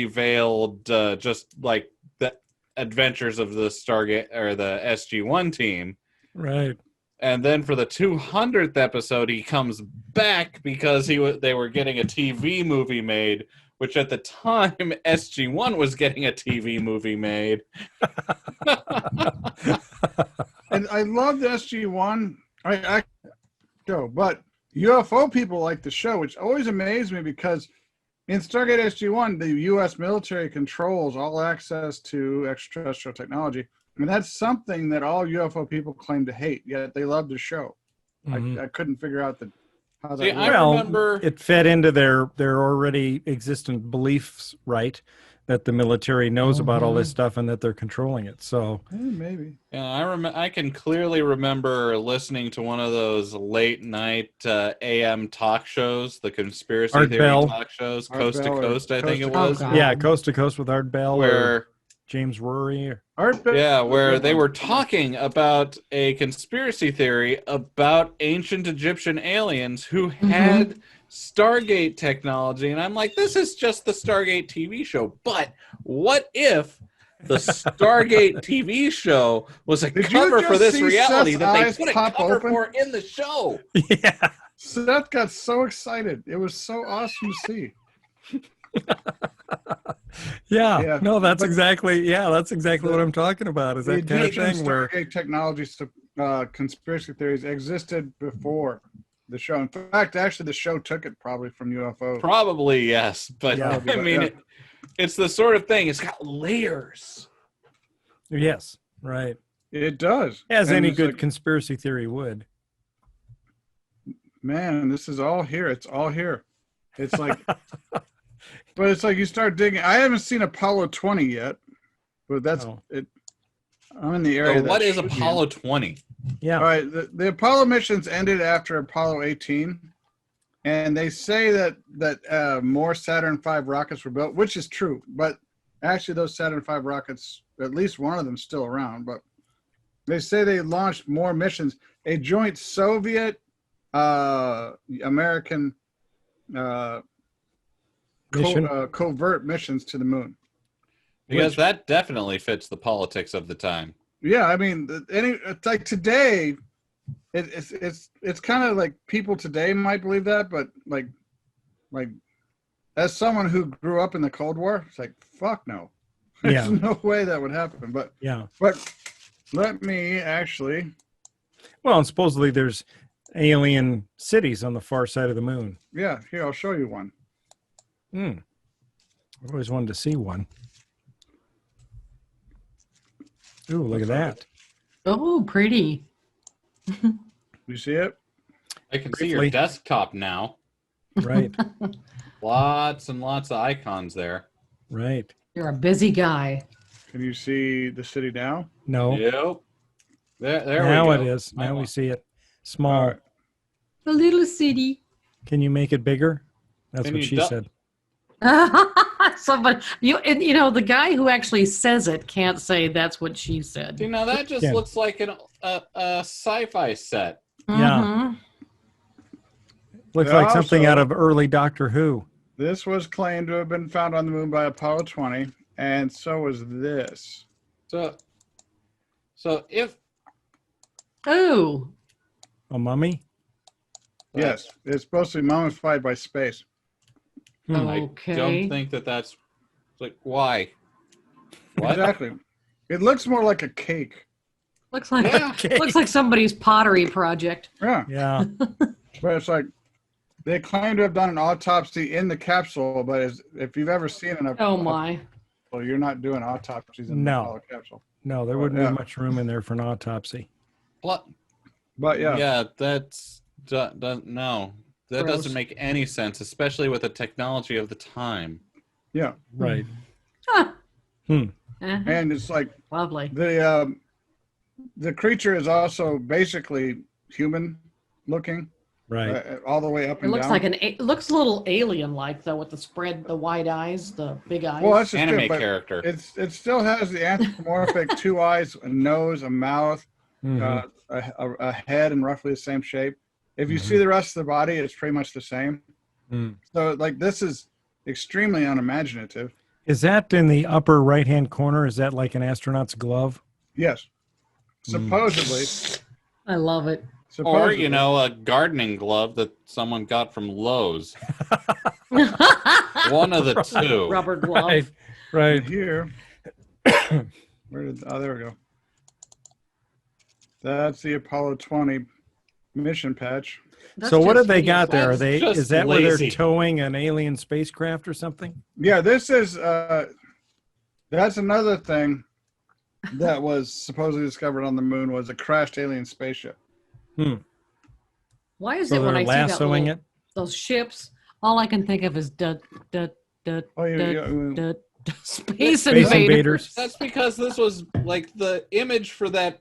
F: veiled, just like the adventures of the Stargate or the SG-1 team.
B: Right.
F: And then for the 200th episode, he comes back because they were getting a TV movie made, which at the time SG-1 was getting a TV movie made.
C: And I love the SG-1. But UFO people like the show, which always amazed me because in Stargate SG-1, the U.S. military controls all access to extraterrestrial technology. And that's something that all UFO people claim to hate, yet they love the show.
B: Mhm.
C: I couldn't figure out how that
F: See,
C: worked.
F: I
B: Well,
F: remember-
B: it fed into their already existent beliefs, right? That the military knows about all this stuff and that they're controlling it. So
C: Maybe.
F: Yeah, I can clearly remember listening to one of those late night AM talk shows, the conspiracy
B: Art
F: theory
B: Bell.
F: talk shows,
C: Art
F: Coast
C: Bell
F: to
C: or
F: Coast, I think
C: Coast
F: it
C: to
F: was,
D: Coast.
B: yeah, Coast to Coast with Art Bell or
F: where
B: James Rory.
F: they were talking about a conspiracy theory about ancient Egyptian aliens who had Stargate technology, and I'm like, this is just the Stargate TV show. But what if the Stargate TV show was a
C: Did you
F: cover for
C: just
F: this
C: see
F: reality
C: Seth's
F: that they
C: eyes
F: put a
C: pop
F: cover
C: open?
F: for in the show?
B: Yeah.
C: Seth got so excited. It was so awesome to see. Yeah,
B: No, that's
C: but-
B: exactly what I'm talking about. Is
C: The
B: that kind of
C: Egyptian
B: thing where
C: Stargate technology conspiracy theories existed before the show. In fact, actually, the show took it probably from UFO.
F: Probably yes, but
B: Yeah.
F: I mean, it's the sort of thing. It's got layers.
B: yes, right.
C: It does.
B: As
C: And
B: any
C: it's
B: good
C: like,
B: conspiracy theory would.
C: man, this is all here. It's all here. It's like, but it's like you start digging. I haven't seen Apollo 20 yet, but that's
B: Oh.
C: it. I'm in the area.
F: So what
C: that
F: is
C: should be.
F: Apollo 20?
B: Yeah.
C: All right, the Apollo missions ended after Apollo 18, and they say that more Saturn V rockets were built, which is true. But actually, those Saturn V rockets, at least one of them, still around. But they say they launched more missions. A joint Soviet American
B: Mission.
C: covert missions to the moon.
F: Because
C: Which-
F: that definitely fits the politics of the time.
C: Yeah, I mean, it's like today, it's kind of like people today might believe that, but like as someone who grew up in the Cold War, it's like fuck no, there's
B: Yeah.
C: no way that would happen. But
B: Yeah.
C: let me actually.
B: Well, and supposedly there's alien cities on the far side of the moon.
C: Yeah, here I'll show you one.
B: I've always wanted to see one. Ooh, look at that.
D: Oh, pretty.
C: You see it?
F: I can see your
B: Briefly.
F: desktop now.
B: Right,
F: Lots and lots of icons there.
B: right.
D: You're a busy guy.
C: Can you see the city now?
B: No,
F: Yep. There
B: now
F: we go.
B: it is. Now we see it.
C: All
B: Small.
C: right.
D: A little city.
B: Can you make it bigger? That's
F: Can
B: what
F: you
B: she
F: du-
B: said.
D: Somebody, the guy who actually says it can't say that's what she said.
F: See, now that just
B: Yeah.
F: looks like a sci-fi set.
B: Yeah.
D: Mhm.
B: Looks
C: They
B: like something out
C: also-
B: of early Doctor Who.
C: This was claimed to have been found on the moon by Apollo 20, and so was this.
F: So if
D: Oh,
B: A mummy?
C: Yes, it's supposed to be mummified by space.
F: I
D: okay.
F: don't think that's like why. What?
C: Exactly. It looks more like a cake.
D: Looks like
F: Yeah.
D: looks like somebody's pottery project.
C: Yeah,
B: Yeah.
C: but it's like they claim to have done an autopsy in the capsule, but if you've ever seen an
D: Oh my.
C: capsule, you're not doing autopsies in
B: No.
C: the Apollo capsule.
B: No, there wouldn't
C: Yeah.
B: be much room in there for an autopsy.
F: What?
C: But yeah,
F: Yeah, that's no. That
D: Gross.
F: doesn't make any sense, especially with the technology of the time.
C: yeah,
B: Right.
D: Huh.
B: Hmm.
D: Uh-huh.
C: and it's like
D: Lovely.
C: the creature is also basically human looking,
B: Right.
C: all the way up
D: It
C: and
D: looks
C: down.
D: like it looks a little alien-like though, with the wide eyes, the big eyes.
C: Well, that's just
F: Anime
C: it, but
F: character.
C: it still has the anthropomorphic 2 eyes, a nose, a mouth,
B: Mhm.
C: a head in roughly the same shape. If you see the rest of the body, it's pretty much the same.
B: Mm.
C: So, like, this is extremely unimaginative.
B: Is that in the upper right-hand corner? Is that like an astronaut's glove?
C: Yes, supposedly.
D: I love it.
F: Or,
C: supposedly.
F: a gardening glove that someone got from Lowe's. One of the two.
D: Rubber glove.
B: Right.
C: And
B: Right.
C: here, there we go. That's the Apollo 20 mission patch.
D: That's
B: So what
D: just
B: have they got there? Are
F: That's
B: they?
F: just
B: Is that where
F: lazy.
B: they're towing an alien spacecraft or something?
C: Yeah, this is that's another thing that was supposedly discovered on the moon was a crashed alien spaceship.
D: Why is
B: So
D: it when
B: they're
D: I see that
B: lassoing
D: little,
B: it.
D: those ships, all I can think of is dud,
C: Oh, yeah.
D: Space
B: Space
D: Invaders.
B: Invaders.
F: That's because this was like the image for the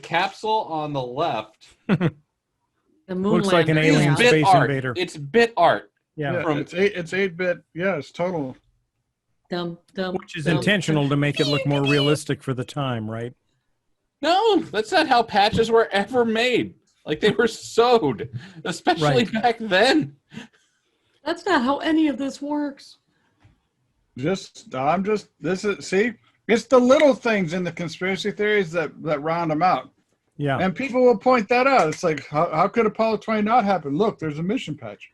F: capsule on the left.
D: The moon
B: Looks like an
D: landers,
B: alien
D: yeah.
B: space
F: Bit art.
B: invader.
F: It's bit art.
B: Yeah.
C: Yeah,
F: From-
C: it's 8-bit. Yeah, it's total.
D: Dum, dum,
B: Which is
D: dum,
B: intentional to make it look more realistic for the time, right?
F: No, that's not how patches were ever made. Like they were sewed, especially
B: Right.
F: back then.
D: That's not how any of this works.
C: This is see, it's the little things in the conspiracy theories that round them out.
B: Yeah.
C: And people will point that out. It's like, how could Apollo 20 not happen? Look, there's a mission patch.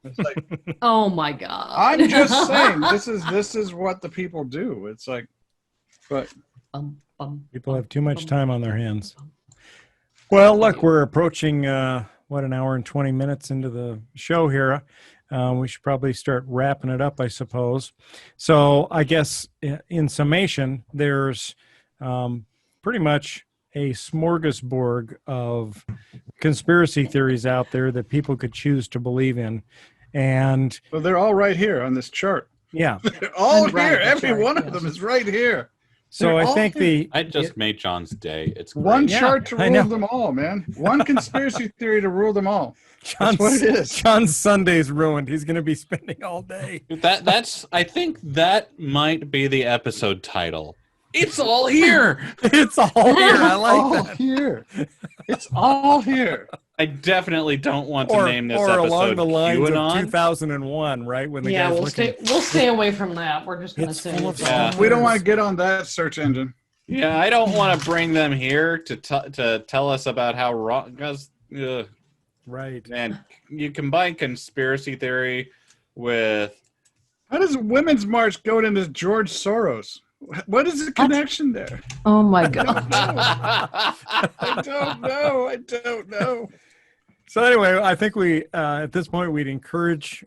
C: It's like,
D: Oh my God.
C: I'm just saying, this is what the people do. It's like, but
B: People have too much time on their hands. Well, look, we're approaching, an hour and 20 minutes into the show here. We should probably start wrapping it up, I suppose. So I guess in summation, there's pretty much a smorgasbord of conspiracy theories out there that people could choose to believe in. And
C: so they're all right here on this chart.
B: yeah,
C: They're all
D: Right,
C: here.
D: that's
C: Every
D: right,
C: one of
D: yes.
C: them is right here.
B: so
C: They're
B: I
C: all
B: think
C: here.
F: I just made John's day. It's great.
C: One
B: Yeah,
C: chart to
B: I
C: rule
B: know.
C: them all, man. One conspiracy theory to rule them all.
B: John's,
C: what it is.
B: John's Sunday's ruined. He's going to be spending all day.
F: That's. I think that might be the episode title. It's all here.
B: It's all here. I
C: all
B: like that.
C: here. It's all here.
F: I definitely don't want to
B: Or,
F: name this
B: or
F: episode
B: along the lines
F: QAnon.
B: of 2001, right? When the
D: yeah,
B: guy's
D: we'll
B: looking.
D: stay away from that. We're just gonna
B: It's
D: say
B: full of
D: it's all
F: Yeah.
C: We don't
D: yours.
C: want to get on that search engine.
F: Yeah, I don't want to bring them here to tell us about how wrong. Because
B: Right.
F: man, you combine conspiracy theory with
C: How does Women's March go into George Soros? What is the connection there?
D: Oh my God.
C: I don't know. I don't know.
B: So anyway, I think we at this point we'd encourage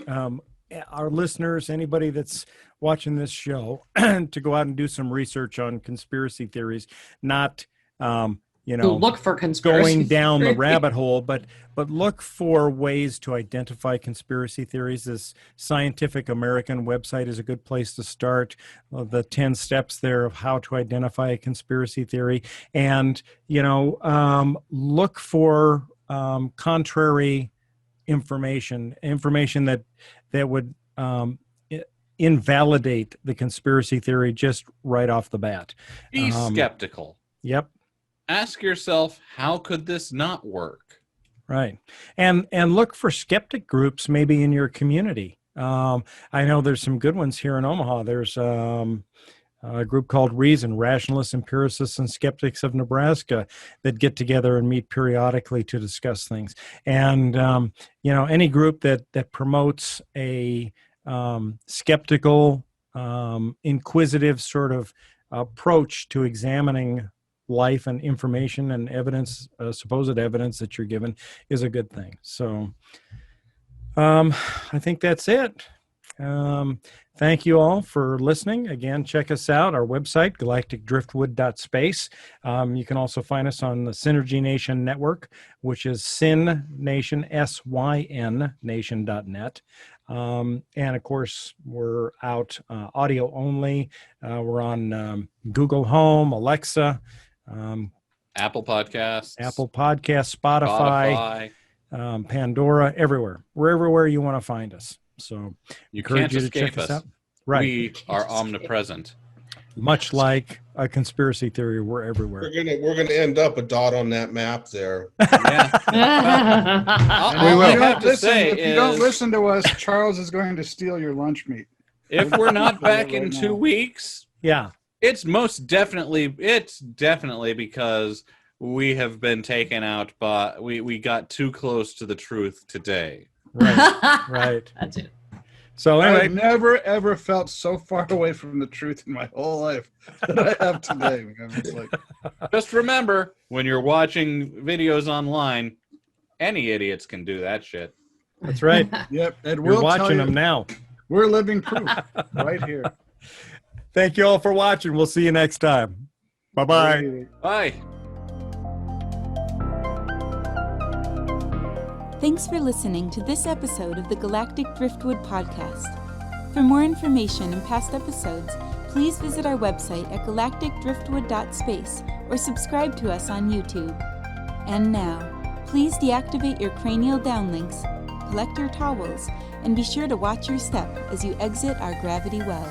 B: our listeners, anybody that's watching this show, to go out and do some research on conspiracy theories, not,
D: To look for conspiracy
B: going down the
D: theories.
B: rabbit hole, but look for ways to identify conspiracy theories. This Scientific American website is a good place to start. The 10 steps there of how to identify a conspiracy theory, and look for contrary information that would invalidate the conspiracy theory just right off the bat.
F: Be skeptical.
B: Yep.
F: Ask yourself, how could this not work?
B: Right. And look for skeptic groups maybe in your community. I know there's some good ones here in Omaha. There's a group called Reason, Rationalists, Empiricists, and Skeptics of Nebraska, that get together and meet periodically to discuss things. And, any group that promotes a skeptical, inquisitive sort of approach to examining life and information and evidence, supposed evidence that you're given, is a good thing. So I think that's it. Thank you all for listening. Again, check us out, our website, galacticdriftwood.space. You can also find us on the Synergy Nation Network, which is Syn Nation, SYN Nation.net. And of course, we're out audio only. We're on Google Home, Alexa,
F: Apple Podcasts,
B: Spotify. Pandora, everywhere. We're everywhere you want to find us. So
F: you can't escape us.
B: Right.
F: We are omnipresent.
B: Much like a conspiracy theory, we're everywhere.
E: We're gonna end up a dot on that map there.
F: Yeah.
C: We will.
F: If
C: you don't listen to us, Charles is going to steal your lunch meat.
F: If we're not back in
C: Right
F: 2
C: now.
F: weeks,
B: Yeah.
F: it's definitely because we have been taken out by we got too close to the truth today.
B: Right. Right.
D: That's it.
B: So
C: I've
B: anyway,
C: never ever felt so far away from the truth in my whole life that I have today. I'm just like,
F: Just remember, when you're watching videos online, any idiots can do that shit.
B: that's right.
C: yep, and
B: You're
C: we'll tell
B: watching
C: you,
B: them now.
C: we're living proof right here.
B: Thank you all for watching. We'll see you next time. Bye-bye.
F: Bye.
A: Thanks for listening to this episode of the Galactic Driftwood podcast. For more information and past episodes, please visit our website at galacticdriftwood.space or subscribe to us on YouTube. And now, please deactivate your cranial downlinks, collect your towels, and be sure to watch your step as you exit our gravity well.